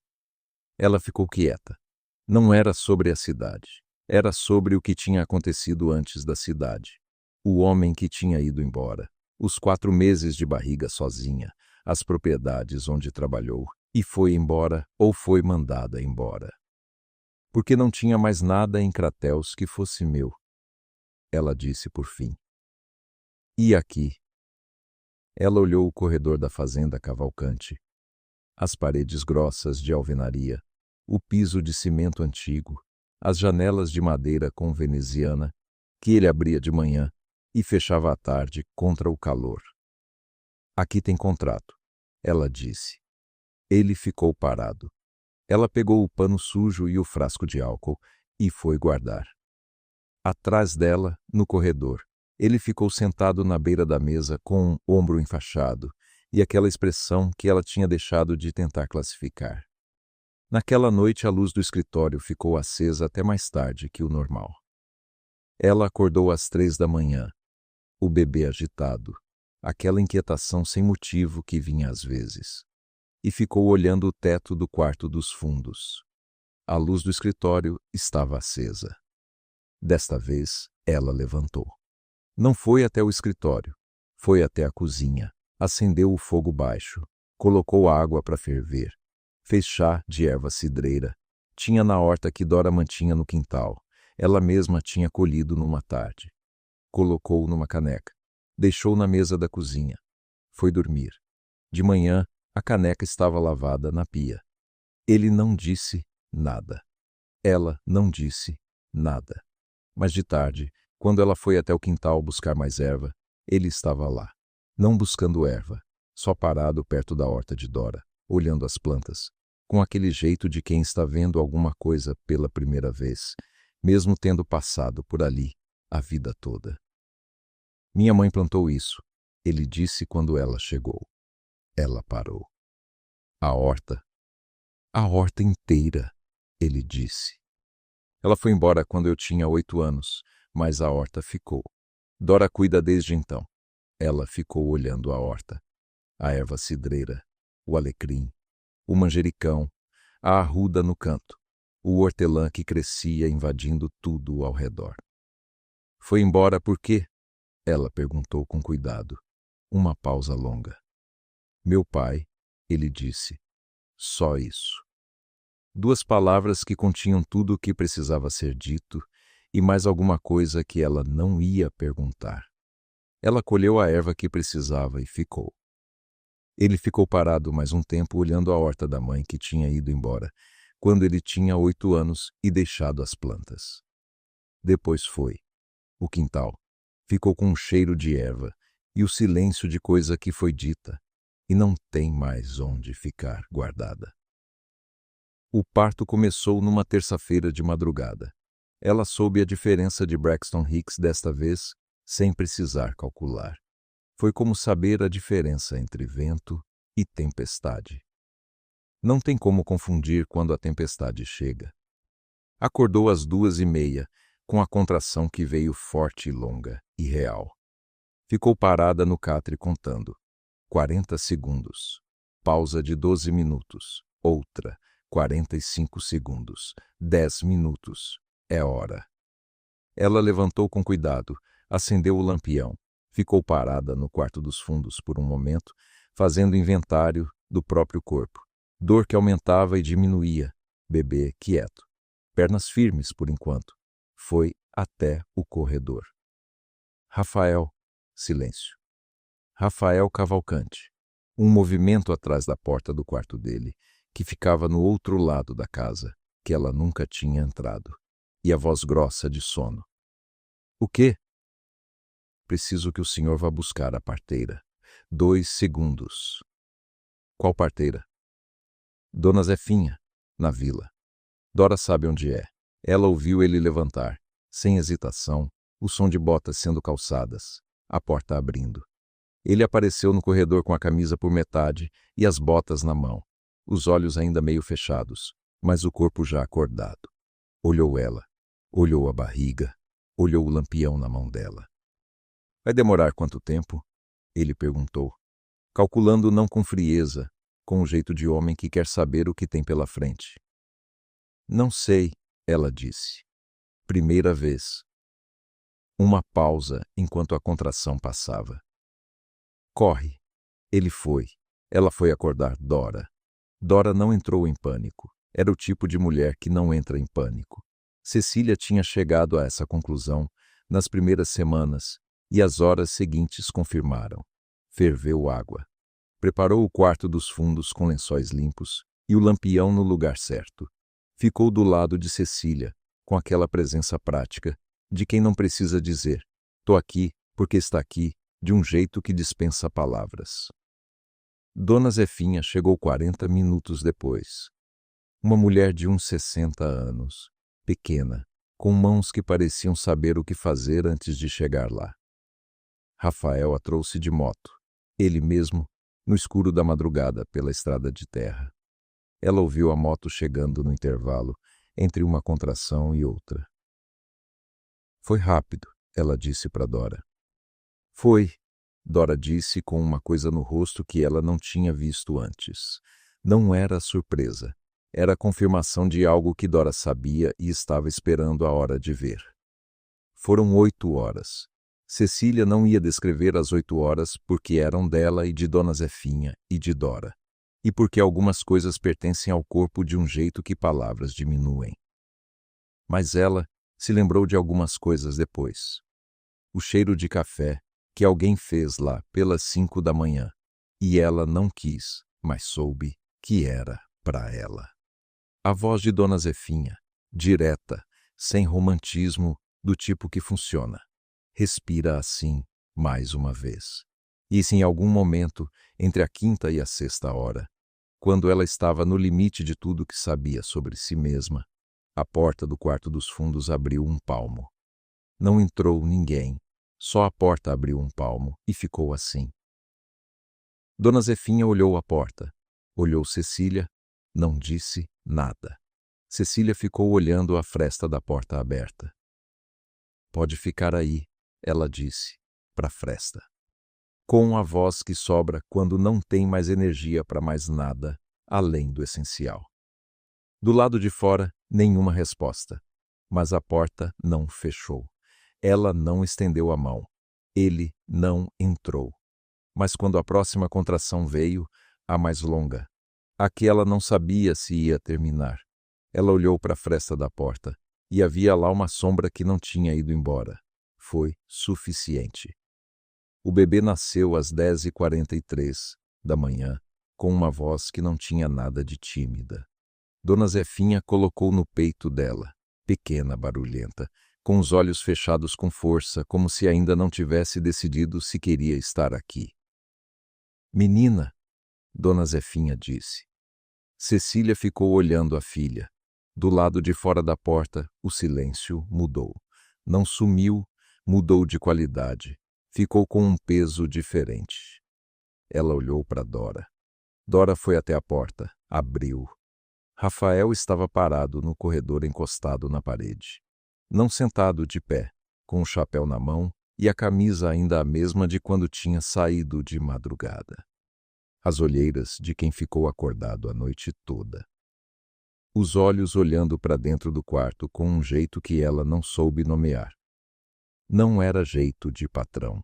Ela ficou quieta. Não era sobre a cidade. Era sobre o que tinha acontecido antes da cidade. O homem que tinha ido embora. Os 4 meses de barriga sozinha. As propriedades onde trabalhou. E foi embora ou foi mandada embora. Porque não tinha mais nada em Crateus que fosse meu. Ela disse por fim. E aqui? Ela olhou o corredor da fazenda Cavalcante. As paredes grossas de alvenaria, o piso de cimento antigo, as janelas de madeira com veneziana, que ele abria de manhã e fechava à tarde contra o calor. Aqui tem contrato, ela disse. Ele ficou parado. Ela pegou o pano sujo e o frasco de álcool e foi guardar. Atrás dela, no corredor, ele ficou sentado na beira da mesa com um ombro enfaixado e aquela expressão que ela tinha deixado de tentar classificar. Naquela noite a luz do escritório ficou acesa até mais tarde que o normal. Ela acordou às 3 da manhã, o bebê agitado, aquela inquietação sem motivo que vinha às vezes, e ficou olhando o teto do quarto dos fundos. A luz do escritório estava acesa. Desta vez, ela levantou. Não foi até o escritório, foi até a cozinha, acendeu o fogo baixo, colocou água para ferver, fez chá de erva cidreira, tinha na horta que Dora mantinha no quintal, ela mesma tinha colhido numa tarde. Colocou numa caneca, deixou na mesa da cozinha. Foi dormir. De manhã, a caneca estava lavada na pia. Ele não disse nada. Ela não disse nada. Mas de tarde, quando ela foi até o quintal buscar mais erva, ele estava lá, não buscando erva, só parado perto da horta de Dora, olhando as plantas, com aquele jeito de quem está vendo alguma coisa pela primeira vez, mesmo tendo passado por ali a vida toda. Minha mãe plantou isso, ele disse quando ela chegou. Ela parou. A horta inteira, ele disse. Ela foi embora quando eu tinha 8 anos, mas a horta ficou. Dora cuida desde então. Ela ficou olhando a horta. A erva cidreira, o alecrim, o manjericão, a arruda no canto, o hortelã que crescia invadindo tudo ao redor. Foi embora por quê? Ela perguntou com cuidado. Uma pausa longa. Meu pai, ele disse. Só isso. 2 palavras que continham tudo o que precisava ser dito e mais alguma coisa que ela não ia perguntar. Ela colheu a erva que precisava e ficou. Ele ficou parado mais um tempo olhando a horta da mãe que tinha ido embora, quando ele tinha 8 anos e deixado as plantas. Depois foi. O quintal. Ficou com um cheiro de erva e o silêncio de coisa que foi dita e não tem mais onde ficar guardada. O parto começou numa terça-feira de madrugada. Ela soube a diferença de Braxton Hicks desta vez, sem precisar calcular. Foi como saber a diferença entre vento e tempestade. Não tem como confundir quando a tempestade chega. Acordou às 2h30, com a contração que veio forte e longa, e real. Ficou parada no catre contando. 40 segundos. Pausa de 12 minutos. Outra. 45 segundos. 10 minutos. É hora. Ela levantou com cuidado, acendeu o lampião, ficou parada no quarto dos fundos por um momento, fazendo inventário do próprio corpo. Dor que aumentava e diminuía. Bebê quieto. Pernas firmes por enquanto. Foi até o corredor. Rafael. Silêncio. Rafael Cavalcante. Um movimento atrás da porta do quarto dele, que ficava no outro lado da casa, que ela nunca tinha entrado, e a voz grossa de sono. O quê? Preciso que o senhor vá buscar a parteira. 2 segundos. Qual parteira? Dona Zefinha, na vila. Dora sabe onde é. Ela ouviu ele levantar, sem hesitação, o som de botas sendo calçadas, a porta abrindo. Ele apareceu no corredor com a camisa por metade e as botas na mão, os olhos ainda meio fechados, mas o corpo já acordado. Olhou ela, olhou a barriga, olhou o lampião na mão dela. Vai demorar quanto tempo? Ele perguntou, calculando não com frieza, com o jeito de homem que quer saber o que tem pela frente. Não sei, ela disse. Primeira vez. Uma pausa enquanto a contração passava. Corre. Ele foi. Ela foi acordar Dora. Dora não entrou em pânico. Era o tipo de mulher que não entra em pânico. Cecília tinha chegado a essa conclusão nas primeiras semanas e as horas seguintes confirmaram. Ferveu água. Preparou o quarto dos fundos com lençóis limpos e o lampião no lugar certo. Ficou do lado de Cecília, com aquela presença prática de quem não precisa dizer "tô aqui porque está aqui", de um jeito que dispensa palavras. Dona Zefinha chegou 40 minutos depois. Uma mulher de uns 60 anos, pequena, com mãos que pareciam saber o que fazer antes de chegar lá. Rafael a trouxe de moto, ele mesmo, no escuro da madrugada pela estrada de terra. Ela ouviu a moto chegando no intervalo entre uma contração e outra. Foi rápido, ela disse para Dora. Foi, Dora disse com uma coisa no rosto que ela não tinha visto antes. Não era surpresa. Era a confirmação de algo que Dora sabia e estava esperando a hora de ver. Foram 8 horas. Cecília não ia descrever as 8 horas porque eram dela e de Dona Zefinha e de Dora. E porque algumas coisas pertencem ao corpo de um jeito que palavras diminuem. Mas ela se lembrou de algumas coisas depois. O cheiro de café que alguém fez lá pelas 5 da manhã. E ela não quis, mas soube que era para ela. A voz de Dona Zefinha, direta, sem romantismo, do tipo que funciona. Respira assim, mais uma vez. E se em algum momento, entre a 5ª e a 6ª hora, quando ela estava no limite de tudo que sabia sobre si mesma, a porta do quarto dos fundos abriu um palmo. Não entrou ninguém, só a porta abriu um palmo e ficou assim. Dona Zefinha olhou a porta, olhou Cecília, não disse nada. Cecília ficou olhando a fresta da porta aberta. Pode ficar aí, ela disse, para a fresta. Com a voz que sobra quando não tem mais energia para mais nada, além do essencial. Do lado de fora, nenhuma resposta. Mas a porta não fechou. Ela não estendeu a mão. Ele não entrou. Mas quando a próxima contração veio, a mais longa, a que ela não sabia se ia terminar, ela olhou para a fresta da porta e havia lá uma sombra que não tinha ido embora. Foi suficiente. O bebê nasceu às 10h43 da manhã, com uma voz que não tinha nada de tímida. Dona Zefinha colocou no peito dela, pequena, barulhenta, com os olhos fechados com força, como se ainda não tivesse decidido se queria estar aqui. Menina, Dona Zefinha disse. Cecília ficou olhando a filha. Do lado de fora da porta, o silêncio mudou. Não sumiu, mudou de qualidade. Ficou com um peso diferente. Ela olhou para Dora. Dora foi até a porta, abriu. Rafael estava parado no corredor encostado na parede. Não sentado de pé, com o chapéu na mão e a camisa ainda a mesma de quando tinha saído de madrugada. As olheiras de quem ficou acordado a noite toda. Os olhos olhando para dentro do quarto com um jeito que ela não soube nomear. Não era jeito de patrão.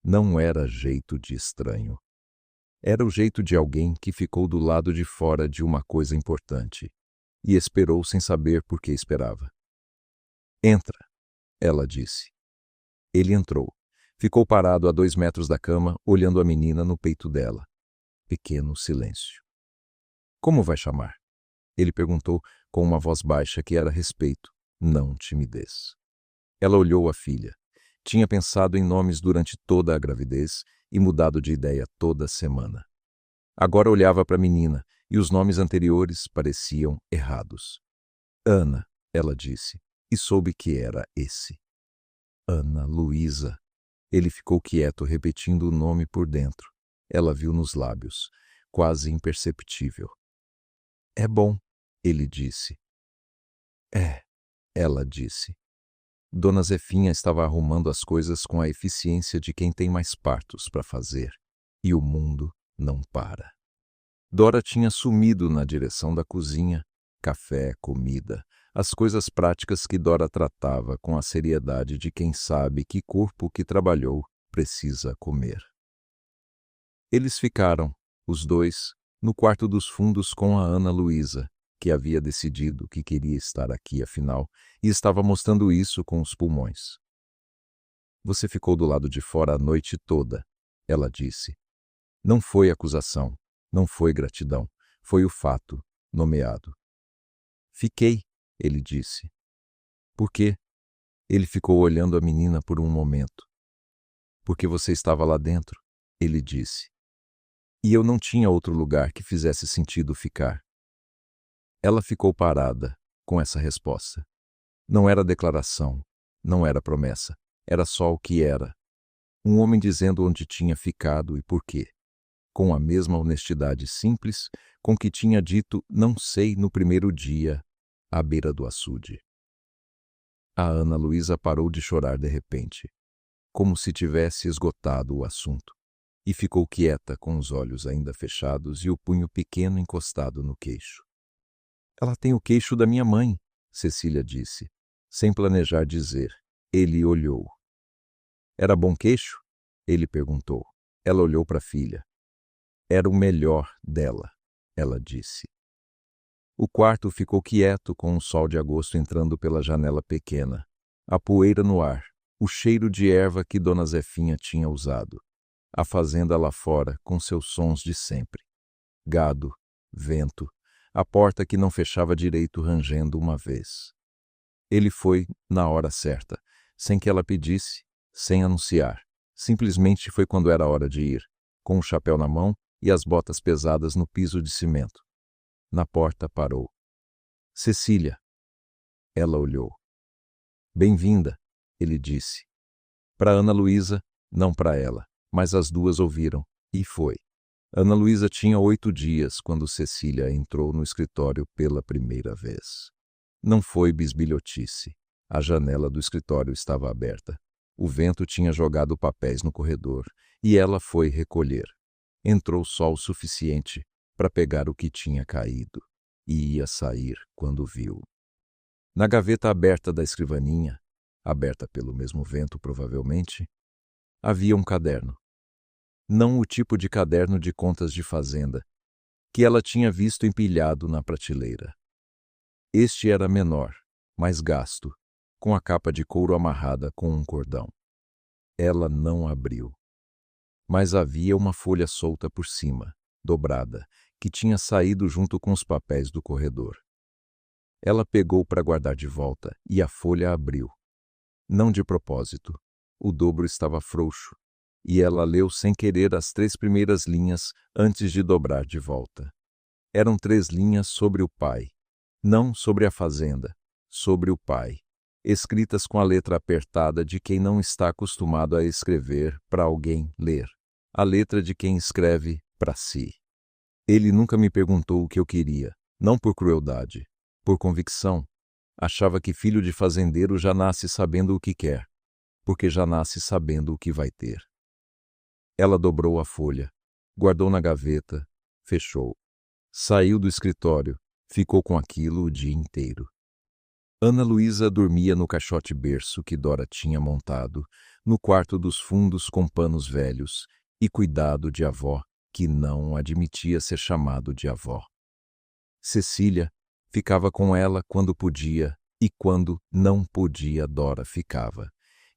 Não era jeito de estranho. Era o jeito de alguém que ficou do lado de fora de uma coisa importante e esperou sem saber por que esperava. Entra, ela disse. Ele entrou. Ficou parado a 2 metros da cama, olhando a menina no peito dela. Pequeno silêncio. Como vai chamar? Ele perguntou com uma voz baixa que era respeito, não timidez. Ela olhou a filha. Tinha pensado em nomes durante toda a gravidez e mudado de ideia toda semana. Agora olhava para a menina e os nomes anteriores pareciam errados. Ana, ela disse, e soube que era esse. Ana Luísa. Ele ficou quieto, repetindo o nome por dentro. Ela viu nos lábios, quase imperceptível. É bom, ele disse. É, ela disse. Dona Zefinha estava arrumando as coisas com a eficiência de quem tem mais partos para fazer. E o mundo não para. Dora tinha sumido na direção da cozinha, café, comida, as coisas práticas que Dora tratava com a seriedade de quem sabe que corpo que trabalhou precisa comer. Eles ficaram, os dois, no quarto dos fundos com a Ana Luísa, que havia decidido que queria estar aqui afinal, e estava mostrando isso com os pulmões. Você ficou do lado de fora a noite toda, ela disse. Não foi acusação, não foi gratidão, foi o fato, nomeado. Fiquei, ele disse. Por quê? Ele ficou olhando a menina por um momento. Porque você estava lá dentro, ele disse. E eu não tinha outro lugar que fizesse sentido ficar. Ela ficou parada com essa resposta. Não era declaração, não era promessa, era só o que era. Um homem dizendo onde tinha ficado e por quê. Com a mesma honestidade simples com que tinha dito não sei no primeiro dia, à beira do açude. A Ana Luísa parou de chorar de repente, como se tivesse esgotado o assunto, e ficou quieta com os olhos ainda fechados e o punho pequeno encostado no queixo. Ela tem o queixo da minha mãe, Cecília disse, sem planejar dizer. Ele olhou. Era bom queixo? Ele perguntou. Ela olhou para a filha. Era o melhor dela, ela disse. O quarto ficou quieto com o sol de agosto entrando pela janela pequena, a poeira no ar, o cheiro de erva que Dona Zefinha tinha usado, a fazenda lá fora com seus sons de sempre. Gado, vento, a porta que não fechava direito rangendo uma vez. Ele foi na hora certa, sem que ela pedisse, sem anunciar. Simplesmente foi quando era hora de ir, com o chapéu na mão e as botas pesadas no piso de cimento. Na porta parou. Cecília. Ela olhou. Bem-vinda, ele disse. Para Ana Luísa, não para ela, mas as duas ouviram, e foi. Ana Luísa tinha 8 dias quando Cecília entrou no escritório pela primeira vez. Não foi bisbilhotice. A janela do escritório estava aberta. O vento tinha jogado papéis no corredor, e ela foi recolher. Entrou só o suficiente para pegar o que tinha caído, e ia sair quando viu. Na gaveta aberta da escrivaninha, aberta pelo mesmo vento provavelmente, havia um caderno. Não o tipo de caderno de contas de fazenda, que ela tinha visto empilhado na prateleira. Este era menor, mais gasto, com a capa de couro amarrada com um cordão. Ela não abriu. Mas havia uma folha solta por cima, dobrada, que tinha saído junto com os papéis do corredor. Ela pegou para guardar de volta e a folha abriu. Não de propósito. O dobro estava frouxo, e ela leu sem querer as 3 primeiras linhas antes de dobrar de volta. Eram 3 linhas sobre o pai. Não sobre a fazenda, sobre o pai, escritas com a letra apertada de quem não está acostumado a escrever para alguém ler, a letra de quem escreve para si. Ele nunca me perguntou o que eu queria, não por crueldade, por convicção. Achava que filho de fazendeiro já nasce sabendo o que quer, porque já nasce sabendo o que vai ter. Ela dobrou a folha, guardou na gaveta, fechou. Saiu do escritório. Ficou com aquilo o dia inteiro. Ana Luísa dormia no caixote-berço que Dora tinha montado, no quarto dos fundos com panos velhos e cuidado de avó, que não admitia ser chamado de avó. Cecília ficava com ela quando podia e quando não podia Dora ficava.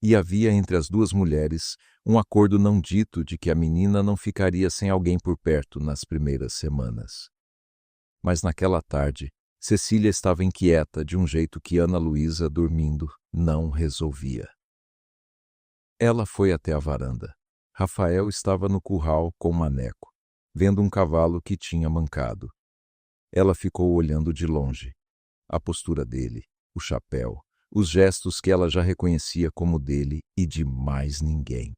E havia entre as duas mulheres um acordo não dito de que a menina não ficaria sem alguém por perto nas primeiras semanas. Mas naquela tarde, Cecília estava inquieta de um jeito que Ana Luísa, dormindo, não resolvia. Ela foi até a varanda. Rafael estava no curral com Maneco, vendo um cavalo que tinha mancado. Ela ficou olhando de longe. A postura dele, o chapéu, os gestos que ela já reconhecia como dele e de mais ninguém.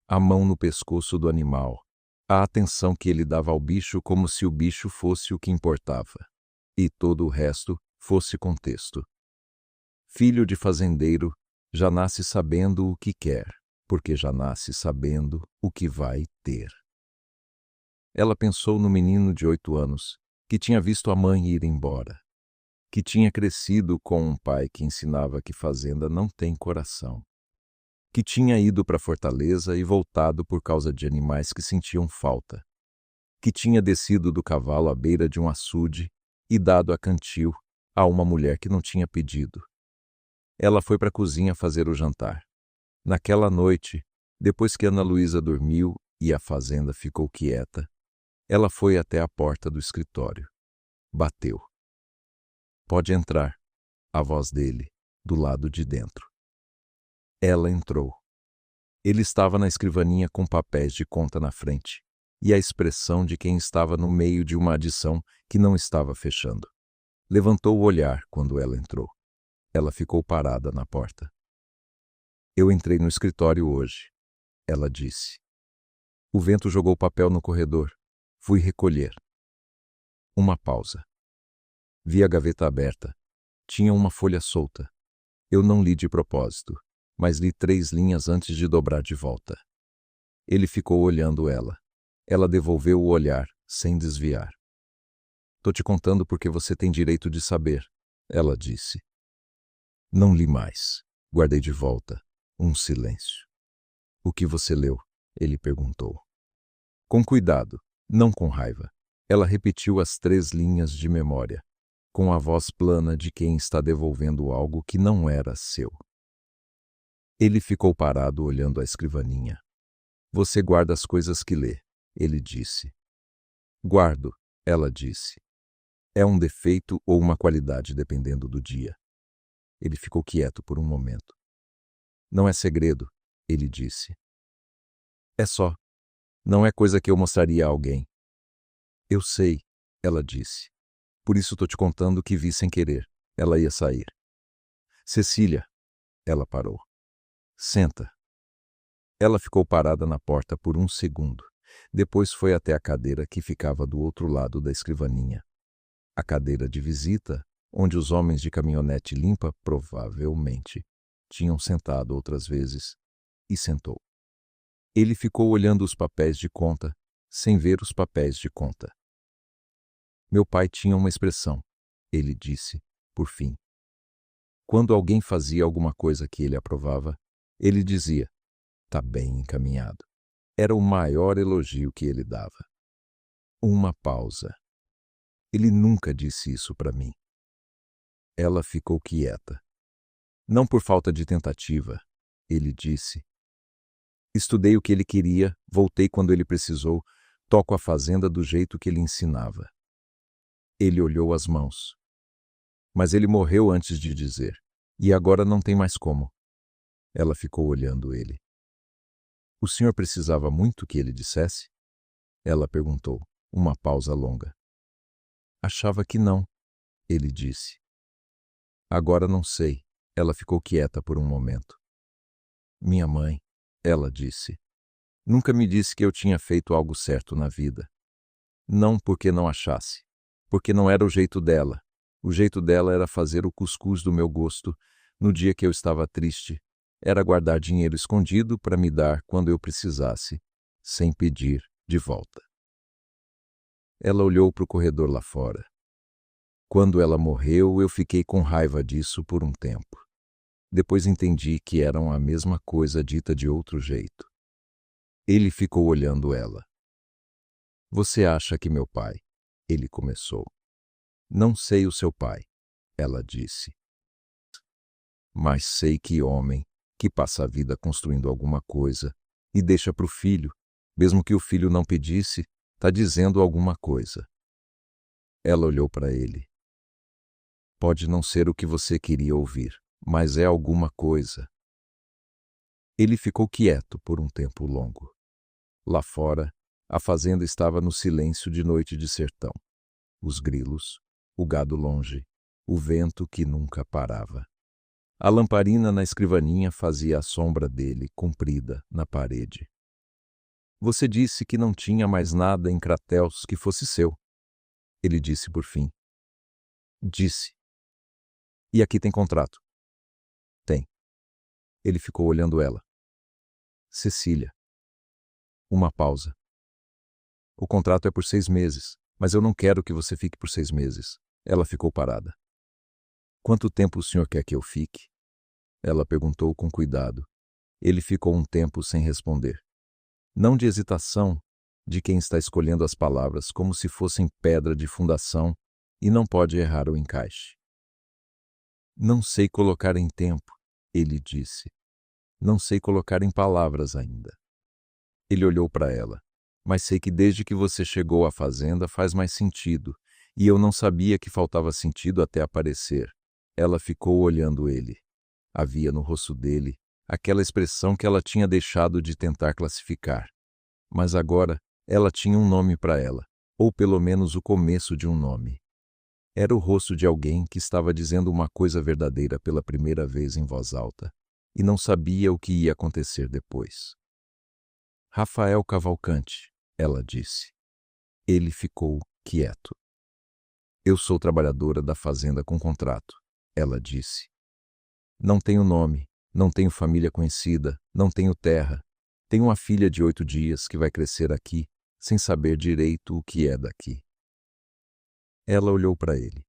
A mão no pescoço do animal, a atenção que ele dava ao bicho como se o bicho fosse o que importava, e todo o resto fosse contexto. Filho de fazendeiro já nasce sabendo o que quer, porque já nasce sabendo o que vai ter. Ela pensou no menino de 8 anos, que tinha visto a mãe ir embora, que tinha crescido com um pai que ensinava que fazenda não tem coração, que tinha ido para Fortaleza e voltado por causa de animais que sentiam falta, que tinha descido do cavalo à beira de um açude e dado a cantil a uma mulher que não tinha pedido. Ela foi para a cozinha fazer o jantar. Naquela noite, depois que Ana Luísa dormiu e a fazenda ficou quieta, ela foi até a porta do escritório. Bateu. "Pode entrar", a voz dele, do lado de dentro. Ela entrou. Ele estava na escrivaninha com papéis de conta na frente e a expressão de quem estava no meio de uma adição que não estava fechando. Levantou o olhar quando ela entrou. Ela ficou parada na porta. "Eu entrei no escritório hoje", ela disse. "O vento jogou papel no corredor. Fui recolher." Uma pausa. Vi a gaveta aberta. Tinha uma folha solta. Eu não li de propósito, mas li 3 linhas antes de dobrar de volta. Ele ficou olhando ela. Ela devolveu o olhar, sem desviar. "Tô te contando porque você tem direito de saber", ela disse. Não li mais. Guardei de volta. Um silêncio. "O que você leu?", ele perguntou. Com cuidado, não com raiva. Ela repetiu as 3 linhas de memória, com a voz plana de quem está devolvendo algo que não era seu. Ele ficou parado olhando a escrivaninha. "Você guarda as coisas que lê", ele disse. "Guardo", ela disse. "É um defeito ou uma qualidade dependendo do dia." Ele ficou quieto por um momento. "Não é segredo", ele disse. "É só. Não é coisa que eu mostraria a alguém." "Eu sei", ela disse. "Por isso tô te contando que vi sem querer." Ela ia sair. "Cecília." Ela parou. "Senta." Ela ficou parada na porta por um segundo. Depois foi até a cadeira que ficava do outro lado da escrivaninha. A cadeira de visita, onde os homens de caminhonete limpa, provavelmente, tinham sentado outras vezes, e sentou. Ele ficou olhando os papéis de conta, sem ver os papéis de conta. "Meu pai tinha uma expressão", ele disse, por fim. Quando alguém fazia alguma coisa que ele aprovava, ele dizia: "Tá bem encaminhado." Era o maior elogio que ele dava. Uma pausa. Ele nunca disse isso para mim. Ela ficou quieta. "Não por falta de tentativa", ele disse. "Estudei o que ele queria, voltei quando ele precisou, toco a fazenda do jeito que ele ensinava." Ele olhou as mãos. "Mas ele morreu antes de dizer. E agora não tem mais como." Ela ficou olhando ele. "O senhor precisava muito que ele dissesse?" Ela perguntou, uma pausa longa. "Achava que não", ele disse. "Agora não sei." Ela ficou quieta por um momento. "Minha mãe", ela disse, "nunca me disse que eu tinha feito algo certo na vida. Não porque não achasse, porque não era o jeito dela. O jeito dela era fazer o cuscuz do meu gosto no dia que eu estava triste. Era guardar dinheiro escondido para me dar quando eu precisasse, sem pedir de volta." Ela olhou para o corredor lá fora. "Quando ela morreu, eu fiquei com raiva disso por um tempo. Depois entendi que eram a mesma coisa dita de outro jeito." Ele ficou olhando ela. "Você acha que meu pai?" ele começou. "Não sei o seu pai", ela disse. "Mas sei que homem que passa a vida construindo alguma coisa e deixa para o filho, mesmo que o filho não pedisse, está dizendo alguma coisa." Ela olhou para ele. "Pode não ser o que você queria ouvir, mas é alguma coisa." Ele ficou quieto por um tempo longo. Lá fora, a fazenda estava no silêncio de noite de sertão. Os grilos, o gado longe, o vento que nunca parava. A lamparina na escrivaninha fazia a sombra dele comprida na parede. "Você disse que não tinha mais nada em Crateus que fosse seu", ele disse por fim. "Disse." "E aqui tem contrato?" "Tem." Ele ficou olhando ela. "Cecília." Uma pausa. O contrato é por 6 meses, mas eu não quero que você fique por 6 meses. Ela ficou parada. Quanto tempo o senhor quer que eu fique? Ela perguntou com cuidado. Ele ficou um tempo sem responder. Não de hesitação, de quem está escolhendo as palavras como se fossem pedra de fundação e não pode errar o encaixe. Não sei colocar em tempo, ele disse. Não sei colocar em palavras ainda. Ele olhou para ela. Mas sei que desde que você chegou à fazenda faz mais sentido, e eu não sabia que faltava sentido até aparecer. Ela ficou olhando ele. Havia no rosto dele aquela expressão que ela tinha deixado de tentar classificar. Mas agora ela tinha um nome para ela, ou pelo menos o começo de um nome. Era o rosto de alguém que estava dizendo uma coisa verdadeira pela primeira vez em voz alta, e não sabia o que ia acontecer depois. Rafael Cavalcante, ela disse. Ele ficou quieto. Eu sou trabalhadora da fazenda com contrato, ela disse. Não tenho nome, não tenho família conhecida, não tenho terra. Tenho uma filha de 8 dias que vai crescer aqui, sem saber direito o que é daqui. Ela olhou para ele.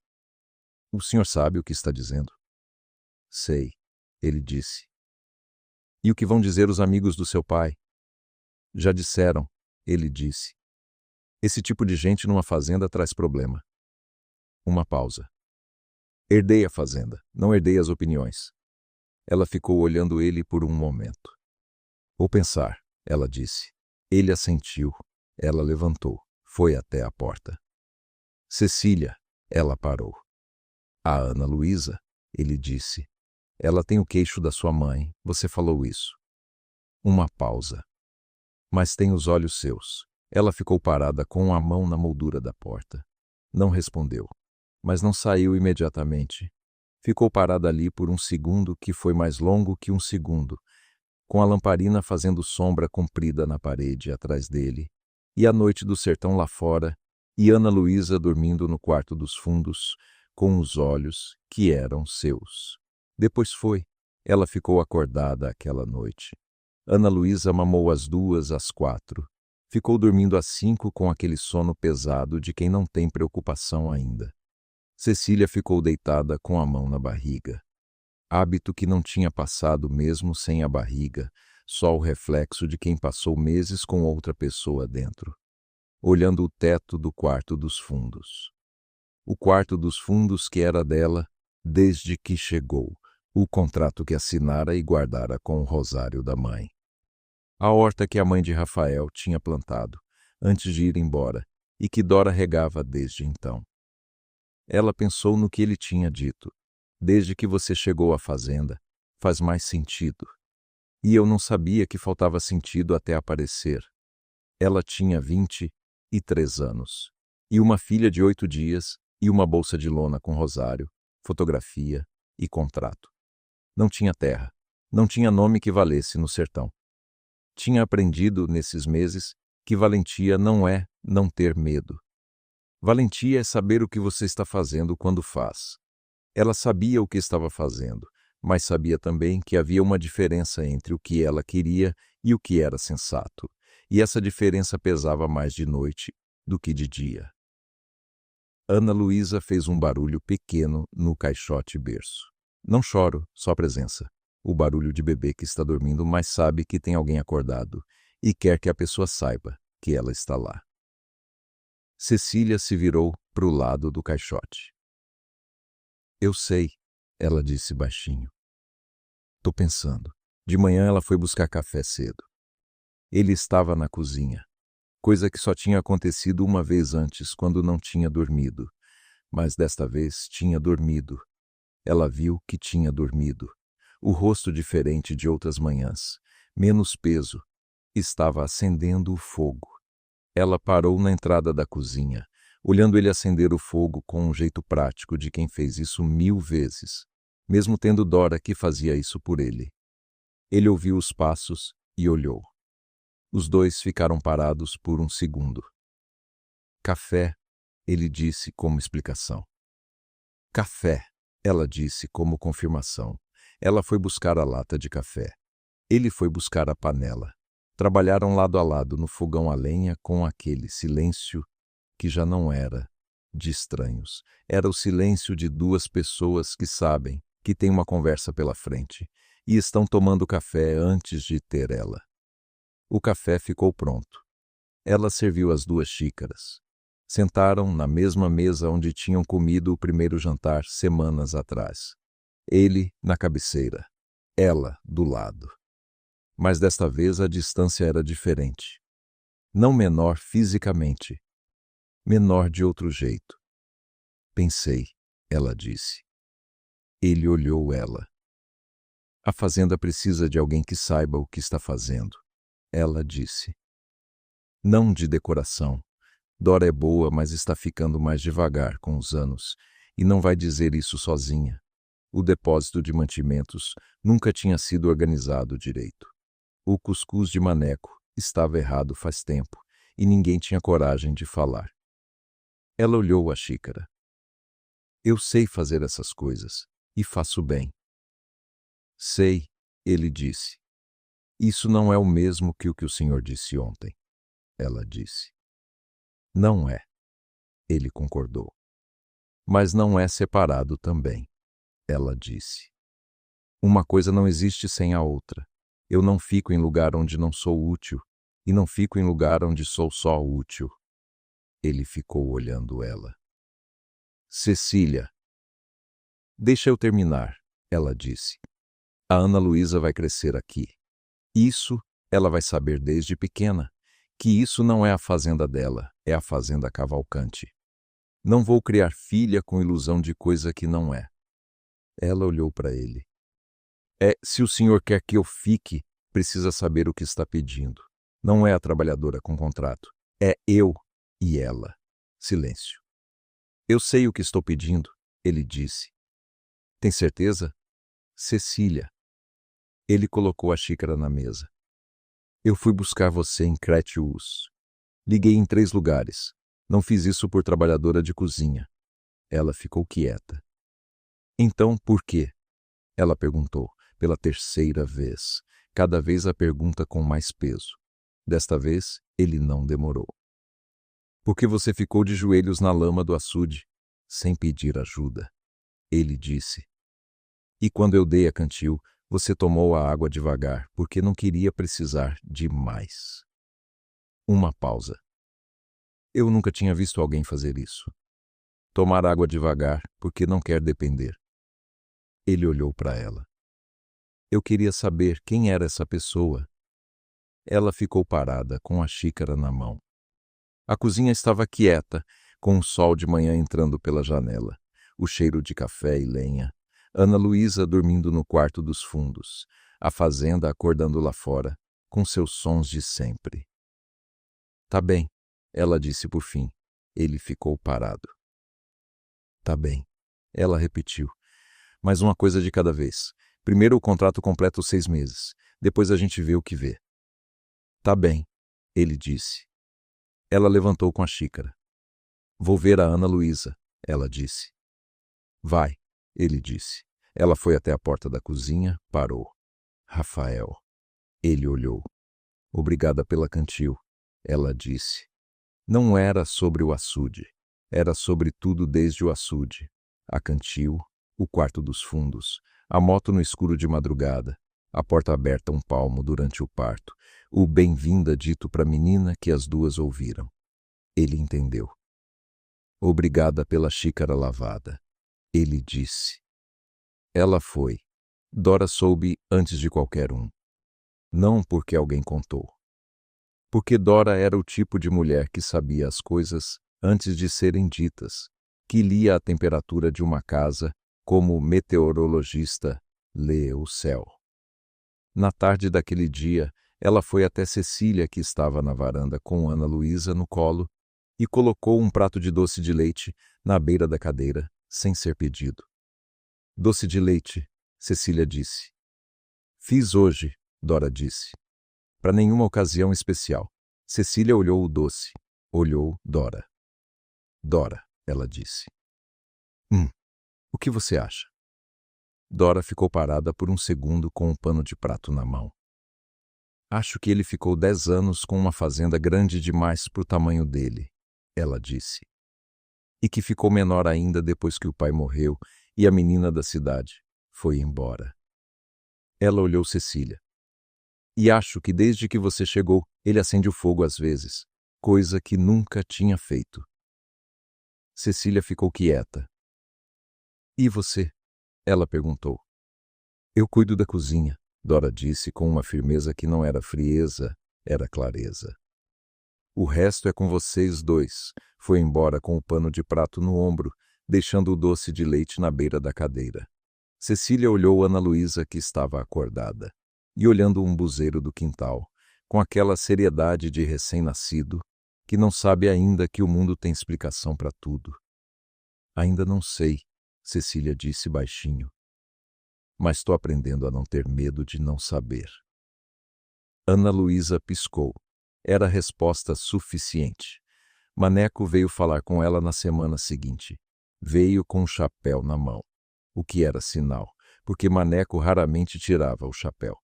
O senhor sabe o que está dizendo? Sei, ele disse. E o que vão dizer os amigos do seu pai? Já disseram, ele disse. Esse tipo de gente numa fazenda traz problema. Uma pausa. Herdei a fazenda, não herdei as opiniões. Ela ficou olhando ele por um momento. Vou pensar, ela disse. Ele assentiu. Ela levantou, foi até a porta. Cecília, ela parou. A Ana Luísa, ele disse. Ela tem o queixo da sua mãe, você falou isso. Uma pausa. Mas tem os olhos seus. Ela ficou parada com a mão na moldura da porta. Não respondeu, mas não saiu imediatamente. Ficou parada ali por um segundo que foi mais longo que um segundo, com a lamparina fazendo sombra comprida na parede atrás dele, e a noite do sertão lá fora, e Ana Luísa dormindo no quarto dos fundos, com os olhos que eram seus. Depois foi. Ela ficou acordada aquela noite. Ana Luísa mamou às 2, às 4. Ficou dormindo às 5 com aquele sono pesado de quem não tem preocupação ainda. Cecília ficou deitada com a mão na barriga. Hábito que não tinha passado mesmo sem a barriga, só o reflexo de quem passou meses com outra pessoa dentro. Olhando o teto do quarto dos fundos. O quarto dos fundos que era dela desde que chegou, o contrato que assinara e guardara com o rosário da mãe. A horta que a mãe de Rafael tinha plantado, antes de ir embora, e que Dora regava desde então. Ela pensou no que ele tinha dito. Desde que você chegou à fazenda, faz mais sentido. E eu não sabia que faltava sentido até aparecer. Ela tinha 23 anos, e uma filha de 8 dias, e uma bolsa de lona com rosário, fotografia e contrato. Não tinha terra, não tinha nome que valesse no sertão. Tinha aprendido, nesses meses, que valentia não é não ter medo. Valentia é saber o que você está fazendo quando faz. Ela sabia o que estava fazendo, mas sabia também que havia uma diferença entre o que ela queria e o que era sensato, e essa diferença pesava mais de noite do que de dia. Ana Luísa fez um barulho pequeno no caixote berço. Não choro, só presença. O barulho de bebê que está dormindo, mas sabe que tem alguém acordado e quer que a pessoa saiba que ela está lá. Cecília se virou para o lado do caixote. Eu sei, ela disse baixinho. Tô pensando. De manhã ela foi buscar café cedo. Ele estava na cozinha, coisa que só tinha acontecido uma vez antes, quando não tinha dormido. Mas desta vez tinha dormido. Ela viu que tinha dormido. O rosto diferente de outras manhãs, menos peso, estava acendendo o fogo. Ela parou na entrada da cozinha, olhando ele acender o fogo com um jeito prático de quem fez isso 1000 vezes, mesmo tendo Dora que fazia isso por ele. Ele ouviu os passos e olhou. Os dois ficaram parados por um segundo. Café, ele disse como explicação. Café, ela disse como confirmação. Ela foi buscar a lata de café. Ele foi buscar a panela. Trabalharam lado a lado no fogão a lenha com aquele silêncio que já não era de estranhos. Era o silêncio de duas pessoas que sabem que têm uma conversa pela frente e estão tomando café antes de ter ela. O café ficou pronto. Ela serviu as 2 xícaras. Sentaram na mesma mesa onde tinham comido o primeiro jantar semanas atrás. Ele na cabeceira, ela do lado. Mas desta vez a distância era diferente. Não menor fisicamente, menor de outro jeito. Pensei, ela disse. Ele olhou ela. A fazenda precisa de alguém que saiba o que está fazendo, ela disse. Não de decoração. Dora é boa, mas está ficando mais devagar com os anos, e não vai dizer isso sozinha. O depósito de mantimentos nunca tinha sido organizado direito. O cuscuz de maneco estava errado faz tempo, e ninguém tinha coragem de falar. Ela olhou a xícara. Eu sei fazer essas coisas, e faço bem. Sei, ele disse. Isso não é o mesmo que o senhor disse ontem, ela disse. Não é, ele concordou. Mas não é separado também, ela disse. Uma coisa não existe sem a outra. Eu não fico em lugar onde não sou útil, e não fico em lugar onde sou só útil. Ele ficou olhando ela. Cecília. Deixa eu terminar, ela disse. A Ana Luísa vai crescer aqui. Isso ela vai saber desde pequena, que isso não é a fazenda dela, é a fazenda Cavalcante. Não vou criar filha com ilusão de coisa que não é. Ela olhou para ele. Se o senhor quer que eu fique, precisa saber o que está pedindo. Não é a trabalhadora com contrato. É eu e ela. Silêncio. Eu sei o que estou pedindo, ele disse. Tem certeza? Cecília. Ele colocou a xícara na mesa. Eu fui buscar você em Cretius. Liguei em 3 lugares. Não fiz isso por trabalhadora de cozinha. Ela ficou quieta. Então, por quê? Ela perguntou, pela 3ª vez, cada vez a pergunta com mais peso. Desta vez, ele não demorou. Porque você ficou de joelhos na lama do açude, sem pedir ajuda, ele disse. E quando eu dei a cantil, você tomou a água devagar, porque não queria precisar de mais. Uma pausa. Eu nunca tinha visto alguém fazer isso. Tomar água devagar, porque não quer depender. Ele olhou para ela. Eu queria saber quem era essa pessoa. Ela ficou parada, com a xícara na mão. A cozinha estava quieta, com o sol de manhã entrando pela janela, o cheiro de café e lenha, Ana Luísa dormindo no quarto dos fundos, a fazenda acordando lá fora, com seus sons de sempre. Tá bem, ela disse por fim. Ele ficou parado. Tá bem, ela repetiu. Mas uma coisa de cada vez. Primeiro o contrato completa os 6 meses. Depois a gente vê o que vê. Tá bem, ele disse. Ela levantou com a xícara. Vou ver a Ana Luísa, ela disse. Vai, ele disse. Ela foi até a porta da cozinha, parou. Rafael. Ele olhou. Obrigada pela cantil, ela disse. Não era sobre o açude. Era sobre tudo desde o açude. A cantil, o quarto dos fundos, a moto no escuro de madrugada, a porta aberta 1 palmo durante o parto, o bem-vinda dito para a menina que as 2 ouviram. Ele entendeu. Obrigada pela xícara lavada, ele disse. Ela foi. Dora soube antes de qualquer um. Não porque alguém contou. Porque Dora era o tipo de mulher que sabia as coisas antes de serem ditas, que lia a temperatura de uma casa como o meteorologista lê o céu. Na tarde daquele dia, ela foi até Cecília, que estava na varanda com Ana Luísa no colo, e colocou um prato de doce de leite na beira da cadeira, sem ser pedido. Doce de leite, Cecília disse. Fiz hoje, Dora disse. Para nenhuma ocasião especial. Cecília olhou o doce. Olhou Dora. Dora, ela disse. O que você acha? Dora ficou parada por um segundo com um pano de prato na mão. Acho que ele ficou 10 anos com uma fazenda grande demais para o tamanho dele, ela disse. E que ficou menor ainda depois que o pai morreu e a menina da cidade foi embora. Ela olhou Cecília. E acho que desde que você chegou, ele acende o fogo às vezes, coisa que nunca tinha feito. Cecília ficou quieta. E você? Ela perguntou. Eu cuido da cozinha, Dora disse com uma firmeza que não era frieza, era clareza. O resto é com vocês dois. Foi embora com o pano de prato no ombro, deixando o doce de leite na beira da cadeira. Cecília olhou Ana Luísa, que estava acordada, e olhando o umbuzeiro do quintal, com aquela seriedade de recém-nascido, que não sabe ainda que o mundo tem explicação para tudo. Ainda não sei, Cecília disse baixinho, mas estou aprendendo a não ter medo de não saber. Ana Luísa piscou. Era a resposta suficiente. Maneco veio falar com ela na semana seguinte. Veio com o chapéu na mão, o que era sinal, porque Maneco raramente tirava o chapéu.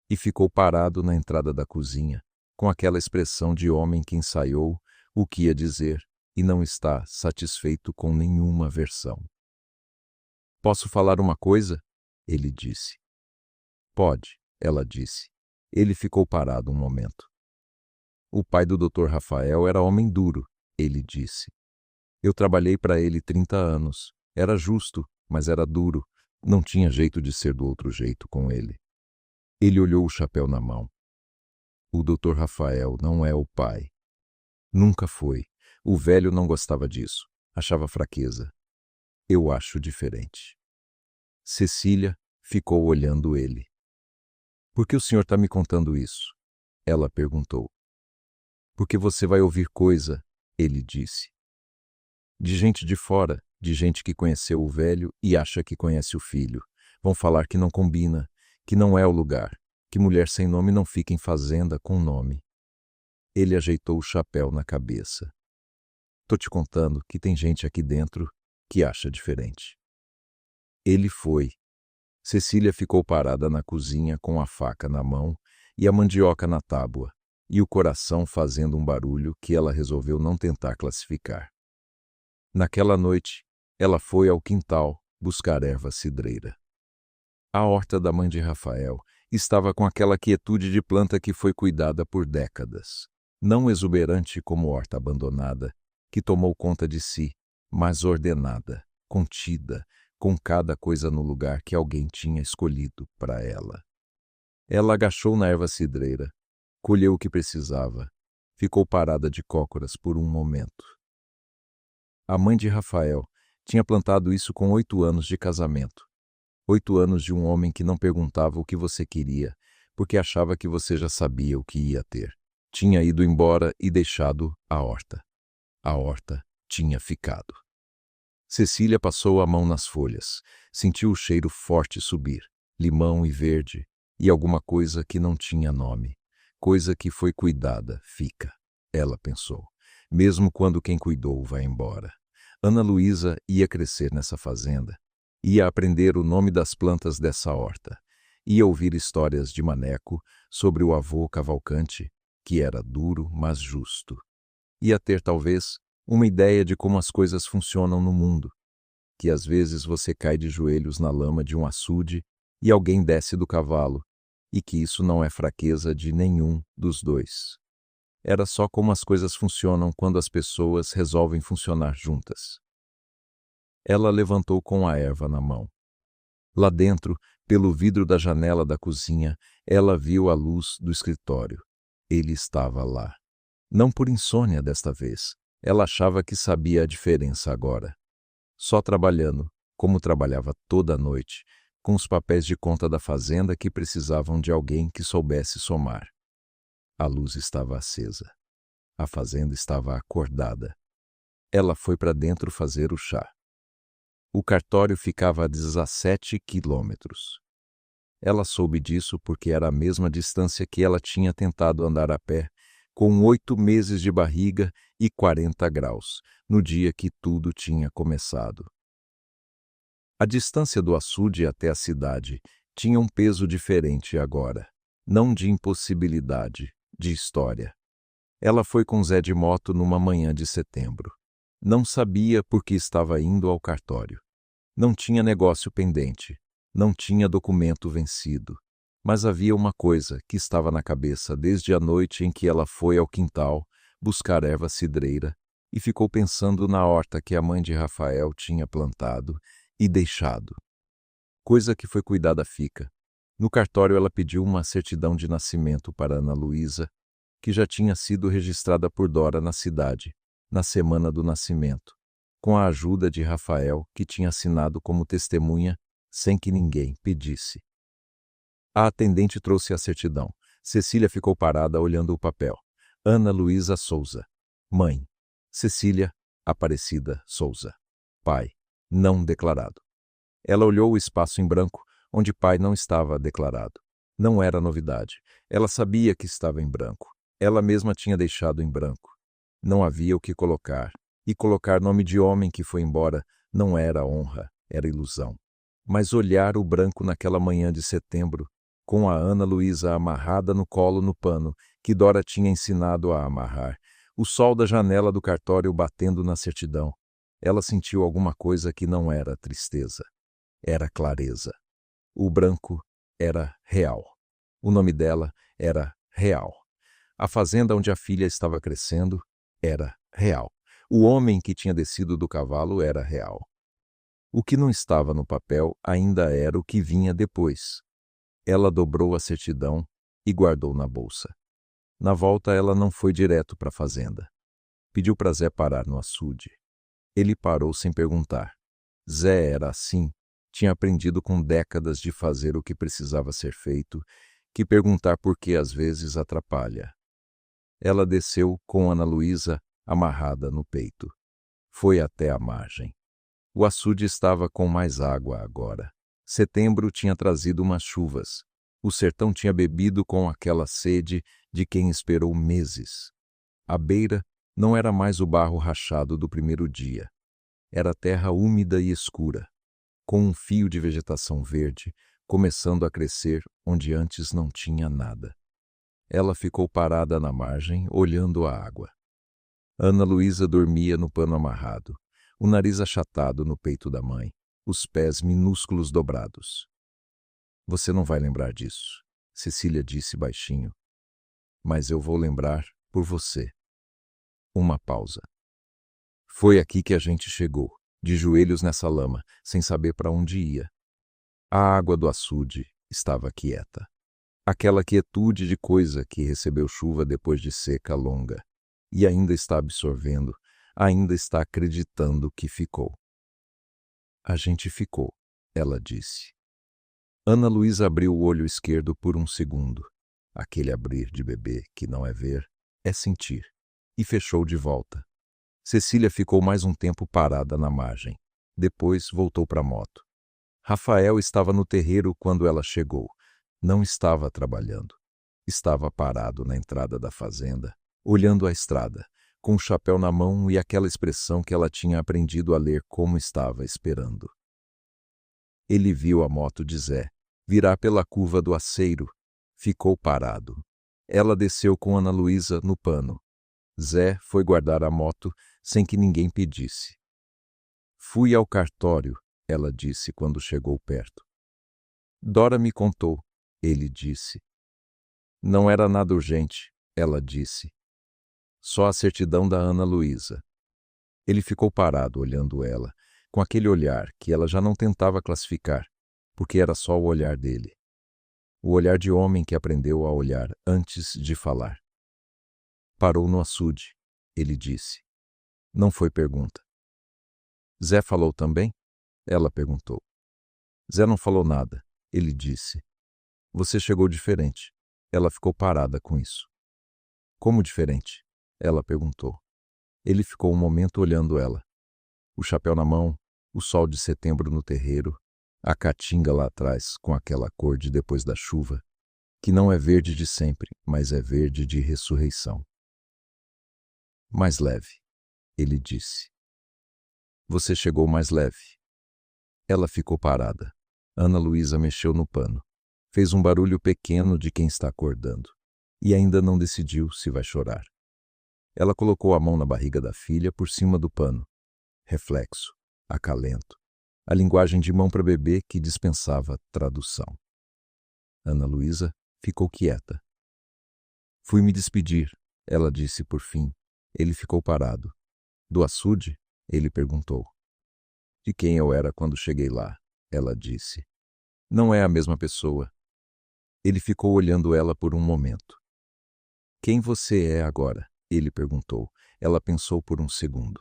E ficou parado na entrada da cozinha, com aquela expressão de homem que ensaiou o que ia dizer e não está satisfeito com nenhuma versão. Posso falar uma coisa? Ele disse. Pode, ela disse. Ele ficou parado um momento. O pai do Dr. Rafael era homem duro, ele disse. Eu trabalhei para ele 30 anos. Era justo, mas era duro. Não tinha jeito de ser do outro jeito com ele. Ele olhou o chapéu na mão. O Dr. Rafael não é o pai. Nunca foi. O velho não gostava disso. Achava fraqueza. Eu acho diferente. Cecília ficou olhando ele. Por que o senhor está me contando isso? Ela perguntou. Porque você vai ouvir coisa, ele disse. De gente de fora, de gente que conheceu o velho e acha que conhece o filho. Vão falar que não combina, que não é o lugar, que mulher sem nome não fica em fazenda com nome. Ele ajeitou o chapéu na cabeça. Tô te contando que tem gente aqui dentro que acha diferente. Ele foi. Cecília ficou parada na cozinha com a faca na mão e a mandioca na tábua, e o coração fazendo um barulho que ela resolveu não tentar classificar. Naquela noite, ela foi ao quintal buscar erva cidreira. A horta da mãe de Rafael estava com aquela quietude de planta que foi cuidada por décadas, não exuberante como horta abandonada, que tomou conta de si, mas ordenada, contida, com cada coisa no lugar que alguém tinha escolhido para ela. Ela agachou na erva cidreira, colheu o que precisava, ficou parada de cócoras por um momento. A mãe de Rafael tinha plantado isso com 8 anos de casamento. 8 anos de um homem que não perguntava o que você queria, porque achava que você já sabia o que ia ter. Tinha ido embora e deixado a horta. A horta tinha ficado. Cecília passou a mão nas folhas, sentiu o cheiro forte subir, limão e verde, e alguma coisa que não tinha nome. Coisa que foi cuidada, fica, ela pensou, mesmo quando quem cuidou vai embora. Ana Luísa ia crescer nessa fazenda, ia aprender o nome das plantas dessa horta, ia ouvir histórias de Maneco sobre o avô Cavalcante, que era duro, mas justo. Ia ter, talvez, uma ideia de como as coisas funcionam no mundo, que às vezes você cai de joelhos na lama de um açude e alguém desce do cavalo, e que isso não é fraqueza de nenhum dos dois. Era só como as coisas funcionam quando as pessoas resolvem funcionar juntas. Ela levantou com a erva na mão. Lá dentro, pelo vidro da janela da cozinha, ela viu a luz do escritório. Ele estava lá. Não por insônia desta vez. Ela achava que sabia a diferença agora. Só trabalhando, como trabalhava toda a noite, com os papéis de conta da fazenda que precisavam de alguém que soubesse somar. A luz estava acesa. A fazenda estava acordada. Ela foi para dentro fazer o chá. O cartório ficava a 17 quilômetros. Ela soube disso porque era a mesma distância que ela tinha tentado andar a pé, com 8 meses de barriga e 40 graus, no dia que tudo tinha começado. A distância do açude até a cidade tinha um peso diferente agora. não de impossibilidade, de história. Ela foi com Zé de moto numa manhã de setembro. Não sabia por que estava indo ao cartório. Não tinha negócio pendente, não tinha documento vencido. Mas havia uma coisa que estava na cabeça desde a noite em que ela foi ao quintal buscar erva cidreira e ficou pensando na horta que a mãe de Rafael tinha plantado e deixado. Coisa que foi cuidada fica. No cartório ela pediu uma certidão de nascimento para Ana Luísa, que já tinha sido registrada por Dora na cidade, na semana do nascimento, com a ajuda de Rafael, que tinha assinado como testemunha sem que ninguém pedisse. A atendente trouxe a certidão. Cecília ficou parada olhando o papel. Ana Luísa Souza. Mãe: Cecília Aparecida Souza. Pai: não declarado. Ela olhou o espaço em branco, onde pai não estava declarado. Não era novidade. Ela sabia que estava em branco. Ela mesma tinha deixado em branco. Não havia o que colocar. E colocar nome de homem que foi embora não era honra, era ilusão. Mas olhar o branco naquela manhã de setembro, com a Ana Luísa amarrada no colo no pano que Dora tinha ensinado a amarrar, o sol da janela do cartório batendo na certidão, ela sentiu alguma coisa que não era tristeza. Era clareza. O branco era real. O nome dela era real. A fazenda onde a filha estava crescendo era real. O homem que tinha descido do cavalo era real. O que não estava no papel ainda era o que vinha depois. Ela dobrou a certidão e guardou na bolsa. Na volta ela não foi direto para a fazenda. Pediu para Zé parar no açude. Ele parou sem perguntar. Zé era assim, tinha aprendido com décadas de fazer o que precisava ser feito, que perguntar por que às vezes atrapalha. Ela desceu com Ana Luísa amarrada no peito. Foi até a margem. O açude estava com mais água agora. Setembro tinha trazido umas chuvas. O sertão tinha bebido com aquela sede de quem esperou meses. A beira não era mais o barro rachado do primeiro dia. Era terra úmida e escura, com um fio de vegetação verde começando a crescer onde antes não tinha nada. Ela ficou parada na margem, olhando a água. Ana Luísa dormia no pano amarrado, o nariz achatado no peito da mãe, os pés minúsculos dobrados. Você não vai lembrar disso, Cecília disse baixinho. Mas eu vou lembrar por você. Uma pausa. Foi aqui que a gente chegou, de joelhos nessa lama, sem saber para onde ia. A água do açude estava quieta. Aquela quietude de coisa que recebeu chuva depois de seca longa, e ainda está absorvendo, ainda está acreditando que ficou. A gente ficou, ela disse. Ana Luísa abriu o olho esquerdo por um segundo. Aquele abrir de bebê que não é ver, é sentir. E fechou de volta. Cecília ficou mais um tempo parada na margem. Depois voltou para a moto. Rafael estava no terreiro quando ela chegou. Não estava trabalhando. Estava parado na entrada da fazenda, olhando a estrada, com o chapéu na mão e aquela expressão que ela tinha aprendido a ler como estava esperando. Ele viu a moto de Zé virar pela curva do aceiro. Ficou parado. Ela desceu com Ana Luísa no pano. Zé foi guardar a moto sem que ninguém pedisse. Fui ao cartório, ela disse quando chegou perto. Dora me contou, ele disse. Não era nada urgente, ela disse. Só a certidão da Ana Luísa. Ele ficou parado olhando ela, com aquele olhar que ela já não tentava classificar, porque era só o olhar dele. O olhar de homem que aprendeu a olhar antes de falar. Parou no açude, ele disse. Não foi pergunta. Zé falou também? Ela perguntou. Zé não falou nada, ele disse. Você chegou diferente. Ela ficou parada com isso. Como diferente? Ela perguntou. Ele ficou um momento olhando ela. O chapéu na mão, o sol de setembro no terreiro, a caatinga lá atrás com aquela cor de depois da chuva, que não é verde de sempre, mas é verde de ressurreição. Mais leve, ele disse. Você chegou mais leve. Ela ficou parada. Ana Luísa mexeu no pano. Fez um barulho pequeno de quem está acordando. E ainda não decidiu se vai chorar. Ela colocou a mão na barriga da filha por cima do pano. Reflexo, acalento, a linguagem de mão para bebê que dispensava tradução. Ana Luísa ficou quieta. Fui me despedir, ela disse por fim. Ele ficou parado. Do açude? Ele perguntou. De quem eu era quando cheguei lá, ela disse. Não é a mesma pessoa. Ele ficou olhando ela por um momento. Quem você é agora? Ele perguntou. Ela pensou por um segundo.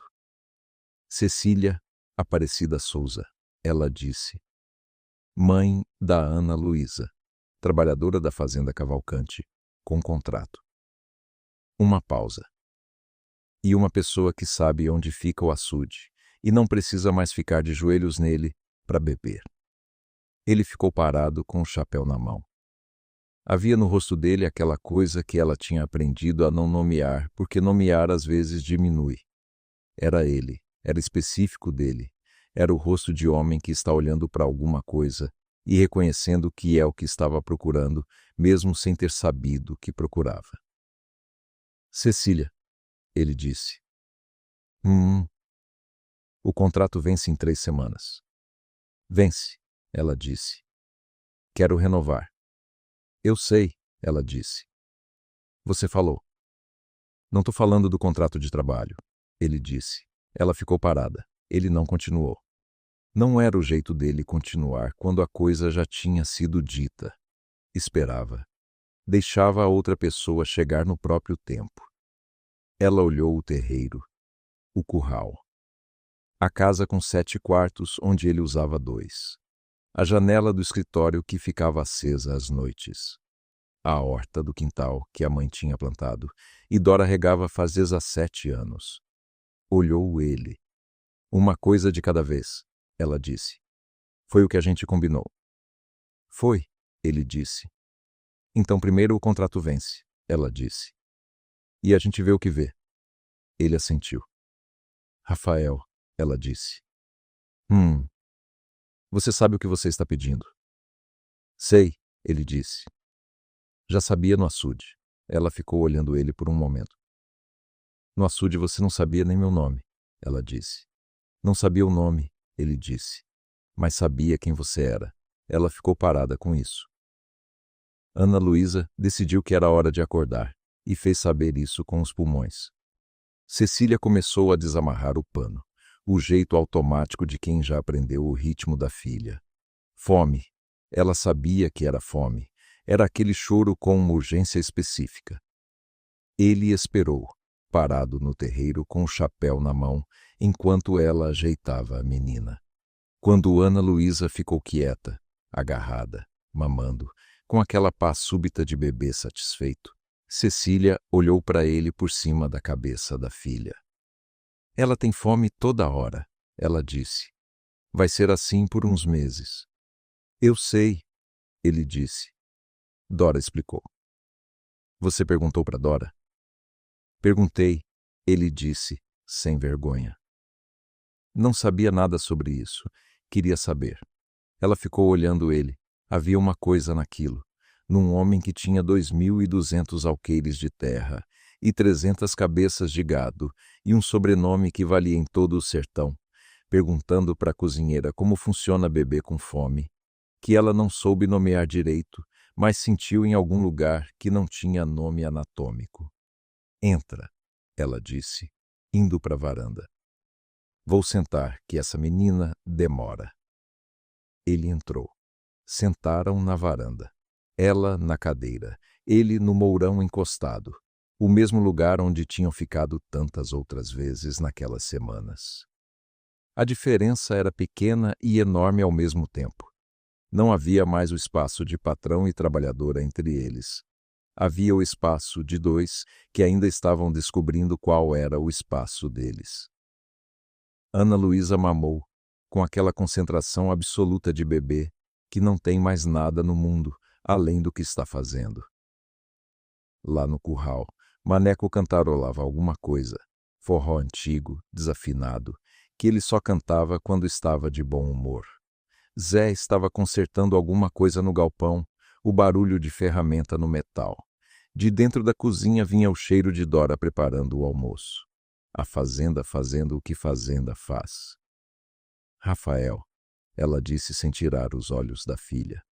Cecília Aparecida Souza, ela disse. Mãe da Ana Luísa, trabalhadora da Fazenda Cavalcante, com contrato. Uma pausa. E uma pessoa que sabe onde fica o açude e não precisa mais ficar de joelhos nele para beber. Ele ficou parado com o chapéu na mão. Havia no rosto dele aquela coisa que ela tinha aprendido a não nomear, porque nomear às vezes diminui. Era ele, era específico dele. Era o rosto de homem que está olhando para alguma coisa e reconhecendo que é o que estava procurando, mesmo sem ter sabido que procurava. Cecília, ele disse. O contrato vence em 3 semanas. Vence, ela disse. Quero renovar. Eu sei, ela disse. Você falou. Não estou falando do contrato de trabalho, ele disse. Ela ficou parada. Ele não continuou. Não era o jeito dele continuar quando a coisa já tinha sido dita. Esperava. Deixava a outra pessoa chegar no próprio tempo. Ela olhou o terreiro, o curral. A casa com 7 quartos onde ele usava 2. A janela do escritório que ficava acesa às noites. A horta do quintal que a mãe tinha plantado e Dora regava faz 17 anos. Olhou ele. Uma coisa de cada vez, ela disse. Foi o que a gente combinou. Foi, ele disse. Então primeiro o contrato vence, ela disse. E a gente vê o que vê. Ele assentiu. Rafael, ela disse. Você sabe o que você está pedindo? Sei, ele disse. Já sabia no açude. Ela ficou olhando ele por um momento. No açude você não sabia nem meu nome, ela disse. Não sabia o nome, ele disse. Mas sabia quem você era. Ela ficou parada com isso. Ana Luísa decidiu que era hora de acordar e fez saber isso com os pulmões. Cecília começou a desamarrar o pano, o jeito automático de quem já aprendeu o ritmo da filha. Fome. Ela sabia que era fome. Era aquele choro com uma urgência específica. Ele esperou, parado no terreiro com o chapéu na mão, enquanto ela ajeitava a menina. Quando Ana Luísa ficou quieta, agarrada, mamando, com aquela paz súbita de bebê satisfeito, Cecília olhou para ele por cima da cabeça da filha. Ela tem fome toda hora, ela disse. Vai ser assim por uns meses. Eu sei, ele disse. Dora explicou. Você perguntou para Dora? Perguntei, ele disse, sem vergonha. Não sabia nada sobre isso. Queria saber. Ela ficou olhando ele. Havia uma coisa naquilo. Num homem que tinha 2.200 alqueires de terra e 300 cabeças de gado e um sobrenome que valia em todo o sertão, perguntando para a cozinheira como funciona beber com fome, que ela não soube nomear direito, mas sentiu em algum lugar que não tinha nome anatômico. Entra, ela disse, indo para a varanda. Vou sentar, que essa menina demora. Ele entrou. Sentaram na varanda. Ela na cadeira, ele no mourão encostado, o mesmo lugar onde tinham ficado tantas outras vezes naquelas semanas. A diferença era pequena e enorme ao mesmo tempo. Não havia mais o espaço de patrão e trabalhadora entre eles. Havia o espaço de 2 que ainda estavam descobrindo qual era o espaço deles. Ana Luísa mamou, com aquela concentração absoluta de bebê que não tem mais nada no mundo além do que está fazendo. Lá no curral, Maneco cantarolava alguma coisa, forró antigo, desafinado, que ele só cantava quando estava de bom humor. Zé estava consertando alguma coisa no galpão, o barulho de ferramenta no metal. De dentro da cozinha vinha o cheiro de Dora preparando o almoço. A fazenda fazendo o que fazenda faz. Rafael, ela disse sem tirar os olhos da filha.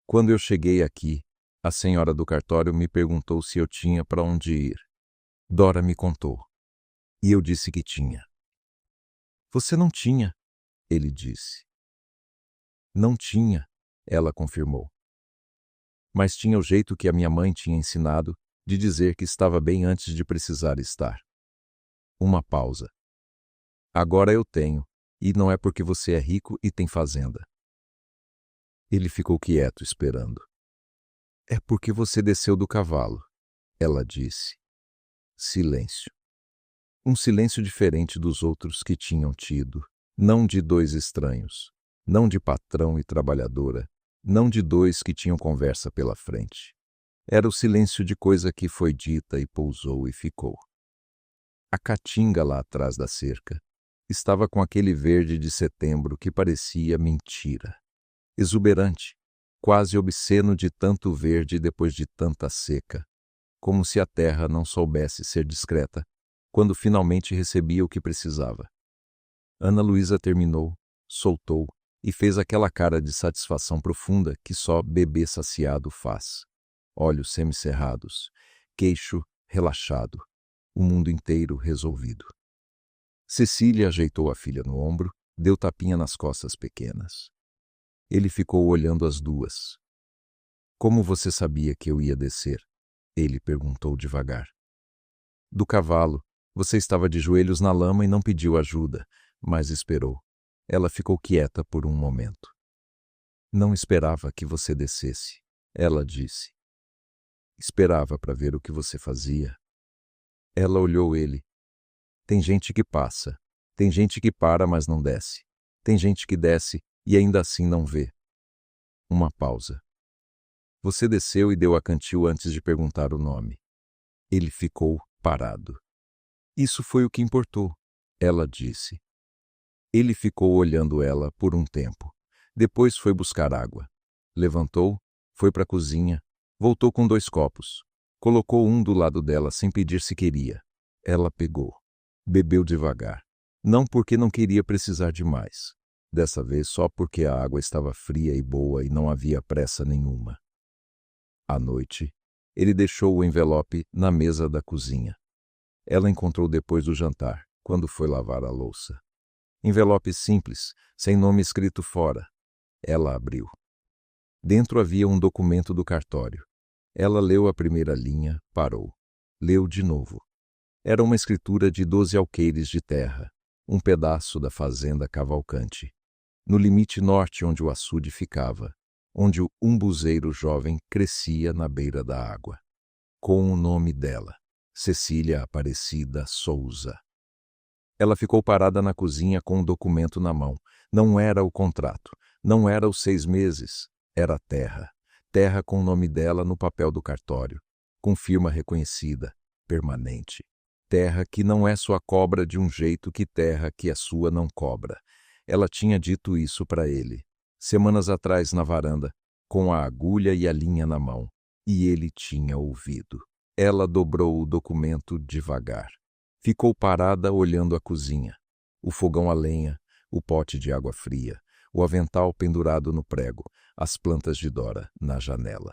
Quando eu cheguei aqui, a senhora do cartório me perguntou se eu tinha para onde ir. Dora me contou. E eu disse que tinha. Você não tinha, ele disse. Não tinha, ela confirmou. Mas tinha o jeito que a minha mãe tinha ensinado de dizer que estava bem antes de precisar estar. Uma pausa. Agora eu tenho, e não é porque você é rico e tem fazenda. Ele ficou quieto, esperando. É porque você desceu do cavalo, ela disse. Silêncio. Um silêncio diferente dos outros que tinham tido, não de dois estranhos, não de patrão e trabalhadora, não de dois que tinham conversa pela frente. Era o silêncio de coisa que foi dita e pousou e ficou. A caatinga lá atrás da cerca estava com aquele verde de setembro que parecia mentira. Exuberante, quase obsceno de tanto verde depois de tanta seca, como se a terra não soubesse ser discreta quando finalmente recebia o que precisava. Ana Luísa terminou, soltou e fez aquela cara de satisfação profunda que só bebê saciado faz. Olhos semicerrados, queixo relaxado, o mundo inteiro resolvido. Cecília ajeitou a filha no ombro, deu tapinha nas costas pequenas. Ele ficou olhando as duas. Como você sabia que eu ia descer? Ele perguntou devagar. Do cavalo. Você estava de joelhos na lama e não pediu ajuda, mas esperou. Ela ficou quieta por um momento. Não esperava que você descesse, ela disse. Esperava para ver o que você fazia. Ela olhou ele. Tem gente que passa. Tem gente que para, mas não desce. Tem gente que desce e ainda assim não vê. Uma pausa. Você desceu e deu a cantil antes de perguntar o nome. Ele ficou parado. Isso foi o que importou, ela disse. Ele ficou olhando ela por um tempo. Depois foi buscar água. Levantou, foi para a cozinha, voltou com 2 copos. Colocou um do lado dela sem pedir se queria. Ela pegou. Bebeu devagar. Não porque não queria precisar de mais. Dessa vez só porque a água estava fria e boa e não havia pressa nenhuma. À noite, ele deixou o envelope na mesa da cozinha. Ela encontrou depois do jantar, quando foi lavar a louça. Envelope simples, sem nome escrito fora. Ela abriu. Dentro havia um documento do cartório. Ela leu a primeira linha, parou. Leu de novo. Era uma escritura de 12 alqueires de terra, um pedaço da fazenda Cavalcante, no limite norte onde o açude ficava, onde o umbuzeiro jovem crescia na beira da água. Com o nome dela. Cecília Aparecida Souza. Ela ficou parada na cozinha com o documento na mão. Não era o contrato, não era os 6 meses, era terra. Terra com o nome dela no papel do cartório, com firma reconhecida, permanente. Terra que não é sua cobra de um jeito que terra que a sua não cobra. Ela tinha dito isso para ele, semanas atrás na varanda, com a agulha e a linha na mão, e ele tinha ouvido. Ela dobrou o documento devagar. Ficou parada olhando a cozinha. O fogão a lenha, o pote de água fria, o avental pendurado no prego, as plantas de Dora na janela.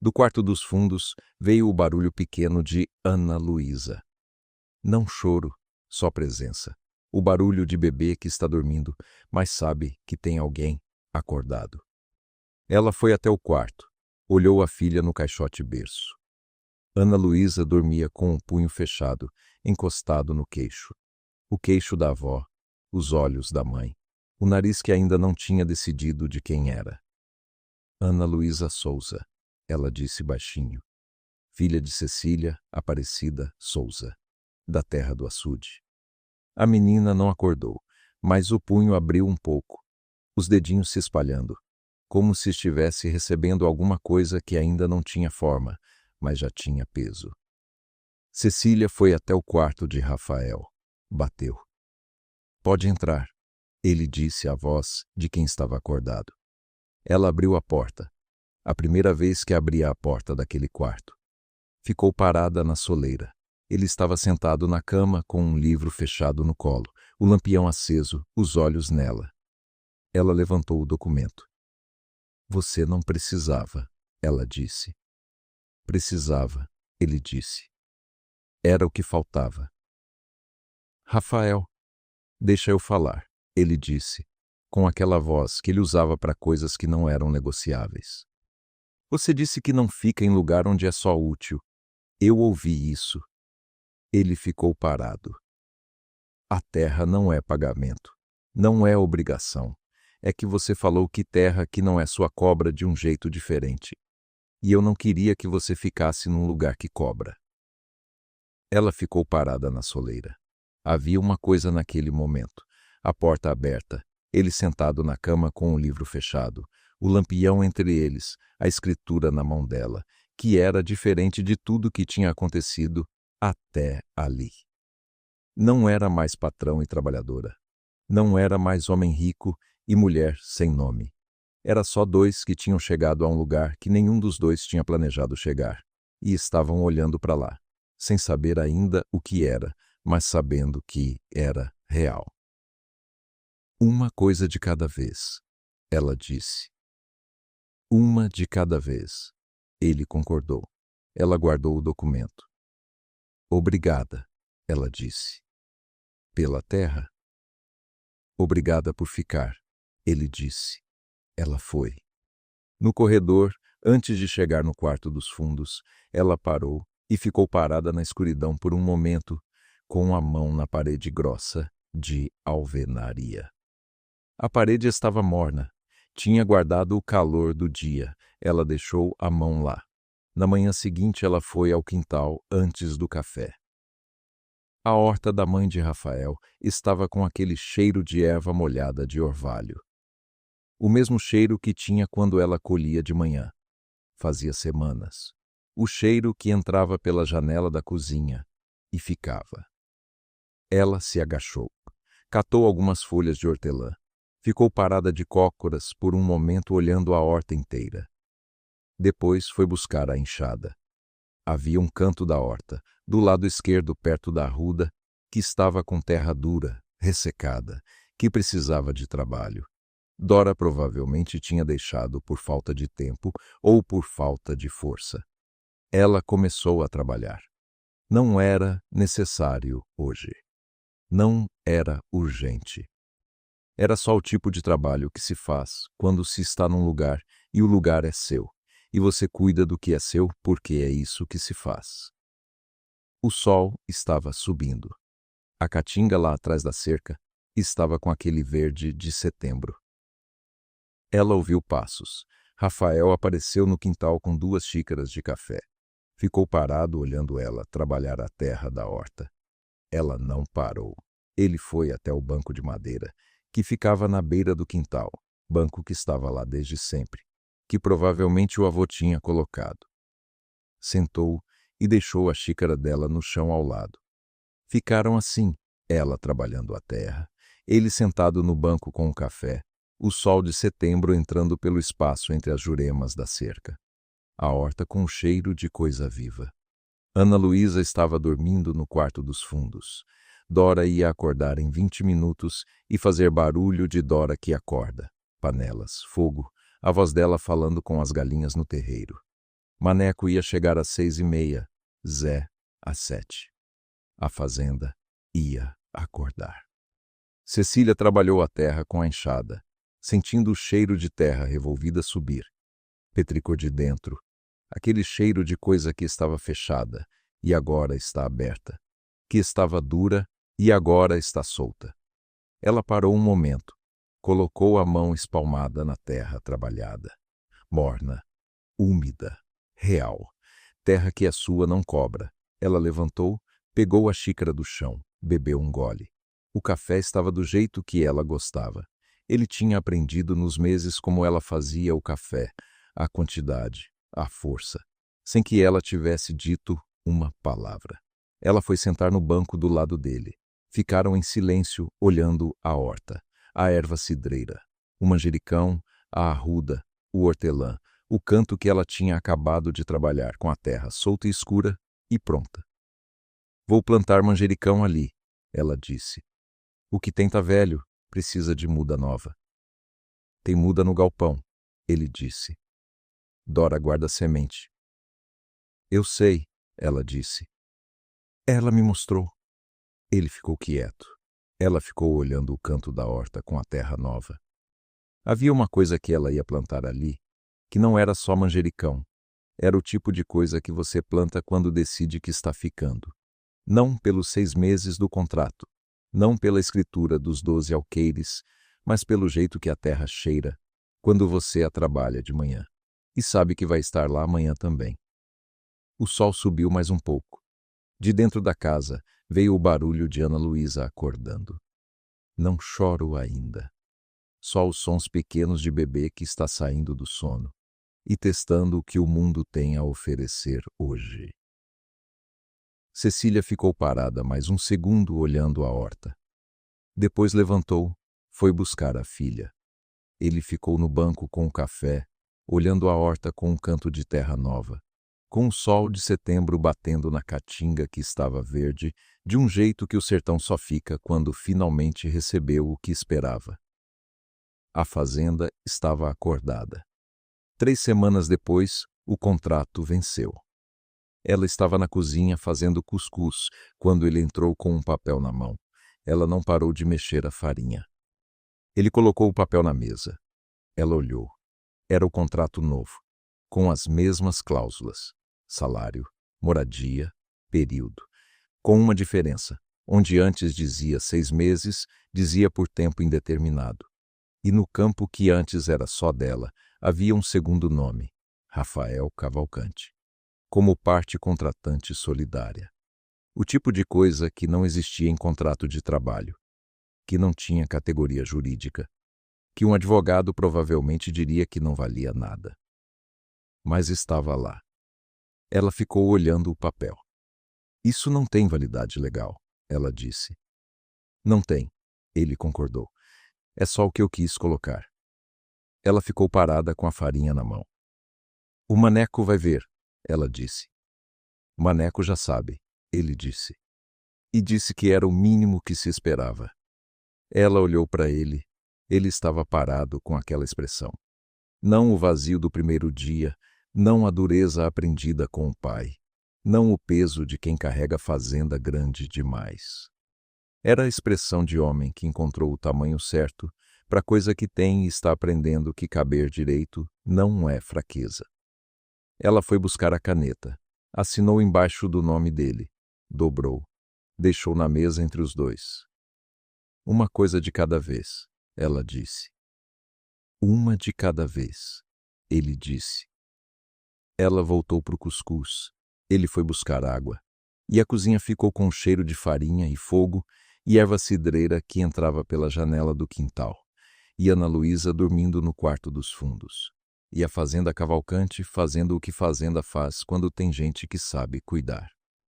Do quarto dos fundos veio o barulho pequeno de Ana Luísa. Não choro, só presença. O barulho de bebê que está dormindo, mas sabe que tem alguém acordado. Ela foi até o quarto, olhou a filha no caixote berço. Ana Luísa dormia com o punho fechado, encostado no queixo. O queixo da avó, os olhos da mãe, o nariz que ainda não tinha decidido de quem era. Ana Luísa Souza, ela disse baixinho. Filha de Cecília Aparecida Souza, da terra do açude. A menina não acordou, mas o punho abriu um pouco, os dedinhos se espalhando, como se estivesse recebendo alguma coisa que ainda não tinha forma, mas já tinha peso. Cecília foi até o quarto de Rafael. Bateu. Pode entrar, ele disse à voz de quem estava acordado. Ela abriu a porta. A primeira vez que abria a porta daquele quarto. Ficou parada na soleira. Ele estava sentado na cama com um livro fechado no colo, o lampião aceso, os olhos nela. Ela levantou o documento. Você não precisava, ela disse. Precisava, ele disse. Era o que faltava. Rafael, deixa eu falar, ele disse, com aquela voz que ele usava para coisas que não eram negociáveis. Você disse que não fica em lugar onde é só útil. Eu ouvi isso. Ele ficou parado. A terra não é pagamento. Não é obrigação. É que você falou que terra que não é sua cobra de um jeito diferente. E eu não queria que você ficasse num lugar que cobra. Ela ficou parada na soleira. Havia uma coisa naquele momento. A porta aberta, ele sentado na cama com o livro fechado, o lampião entre eles, a escritura na mão dela, que era diferente de tudo que tinha acontecido até ali. Não era mais patrão e trabalhadora. Não era mais homem rico e mulher sem nome. Era só dois que tinham chegado a um lugar que nenhum dos dois tinha planejado chegar, e estavam olhando para lá, sem saber ainda o que era, mas sabendo que era real. Uma coisa de cada vez, ela disse. Uma de cada vez. Ele concordou. Ela guardou o documento. Obrigada, ela disse. Pela terra? Obrigada por ficar, ele disse. Ela foi. No corredor, antes de chegar no quarto dos fundos, ela parou e ficou parada na escuridão por um momento, com a mão na parede grossa de alvenaria. A parede estava morna. Tinha guardado o calor do dia. Ela deixou a mão lá. Na manhã seguinte, ela foi ao quintal antes do café. A horta da mãe de Rafael estava com aquele cheiro de erva molhada de orvalho. O mesmo cheiro que tinha quando ela colhia de manhã. Fazia semanas. O cheiro que entrava pela janela da cozinha e ficava. Ela se agachou. Catou algumas folhas de hortelã. Ficou parada de cócoras por um momento olhando a horta inteira. Depois foi buscar a enxada. Havia um canto da horta, do lado esquerdo perto da arruda, que estava com terra dura, ressecada, que precisava de trabalho. Dora provavelmente tinha deixado por falta de tempo ou por falta de força. Ela começou a trabalhar. Não era necessário hoje. Não era urgente. Era só o tipo de trabalho que se faz quando se está num lugar e o lugar é seu, e você cuida do que é seu porque é isso que se faz. O sol estava subindo. A caatinga lá atrás da cerca estava com aquele verde de setembro. Ela ouviu passos. Rafael apareceu no quintal com 2 xícaras de café. Ficou parado olhando ela trabalhar a terra da horta. Ela não parou. Ele foi até o banco de madeira, que ficava na beira do quintal, banco que estava lá desde sempre, que provavelmente o avô tinha colocado. Sentou e deixou a xícara dela no chão ao lado. Ficaram assim, ela trabalhando a terra, ele sentado no banco com o café, o sol de setembro entrando pelo espaço entre as juremas da cerca. A horta com um cheiro de coisa viva. Ana Luísa estava dormindo no quarto dos fundos. Dora ia acordar em 20 minutos e fazer barulho de Dora que acorda. Panelas, fogo, a voz dela falando com as galinhas no terreiro. Maneco ia chegar às 6h30, Zé às 7. A fazenda ia acordar. Cecília trabalhou a terra com a enxada, sentindo o cheiro de terra revolvida subir. Petricou de dentro, aquele cheiro de coisa que estava fechada e agora está aberta, que estava dura e agora está solta. Ela parou um momento, colocou a mão espalmada na terra trabalhada. Morna, úmida, real. Terra que é sua não cobra. Ela levantou, pegou a xícara do chão, bebeu um gole. O café estava do jeito que ela gostava. Ele tinha aprendido nos meses como ela fazia o café, a quantidade, a força, sem que ela tivesse dito uma palavra. Ela foi sentar no banco do lado dele. Ficaram em silêncio, olhando a horta, a erva cidreira, o manjericão, a arruda, o hortelã, o canto que ela tinha acabado de trabalhar com a terra solta e escura e pronta. Vou plantar manjericão ali, ela disse. O que tem tá velho, precisa de muda nova. Tem muda no galpão, ele disse. Dora guarda semente. Eu sei, ela disse. Ela me mostrou. Ele ficou quieto. Ela ficou olhando o canto da horta com a terra nova. Havia uma coisa que ela ia plantar ali, que não era só manjericão. Era o tipo de coisa que você planta quando decide que está ficando. Não pelos 6 meses do contrato, não pela escritura dos 12 alqueires, mas pelo jeito que a terra cheira quando você a trabalha de manhã e sabe que vai estar lá amanhã também. O sol subiu mais um pouco. De dentro da casa veio o barulho de Ana Luísa acordando. Não choro ainda. Só os sons pequenos de bebê que está saindo do sono e testando o que o mundo tem a oferecer hoje. Cecília ficou parada mais um segundo olhando a horta. Depois levantou, foi buscar a filha. Ele ficou no banco com o café, olhando a horta com um canto de terra nova, com o sol de setembro batendo na caatinga que estava verde, de um jeito que o sertão só fica quando finalmente recebeu o que esperava. A fazenda estava acordada. 3 semanas depois, o contrato venceu. Ela estava na cozinha fazendo cuscuz quando ele entrou com um papel na mão. Ela não parou de mexer a farinha. Ele colocou o papel na mesa. Ela olhou. Era o contrato novo, com as mesmas cláusulas: salário, moradia, período. Com uma diferença. Onde antes dizia 6 meses, dizia por tempo indeterminado. E no campo que antes era só dela, havia um segundo nome: Rafael Cavalcante, como parte contratante solidária. O tipo de coisa que não existia em contrato de trabalho, que não tinha categoria jurídica, que um advogado provavelmente diria que não valia nada. Mas estava lá. Ela ficou olhando o papel. Isso não tem validade legal, ela disse. Não tem, ele concordou. É só o que eu quis colocar. Ela ficou parada com a farinha na mão. O maneco vai ver, ela disse. O maneco já sabe, ele disse. E disse que era o mínimo que se esperava. Ela olhou para ele. Ele estava parado com aquela expressão. Não o vazio do primeiro dia, não a dureza aprendida com o pai, não o peso de quem carrega fazenda grande demais. Era a expressão de homem que encontrou o tamanho certo para coisa que tem e está aprendendo que caber direito não é fraqueza. Ela foi buscar a caneta, assinou embaixo do nome dele, dobrou, deixou na mesa entre os dois. Uma coisa de cada vez, ela disse. Uma de cada vez, ele disse. Ela voltou para o cuscuz, ele foi buscar água, e a cozinha ficou com cheiro de farinha e fogo e erva cidreira que entrava pela janela do quintal, e Ana Luísa dormindo no quarto dos fundos, e a fazenda Cavalcante fazendo o que fazenda faz quando tem gente que sabe cuidar.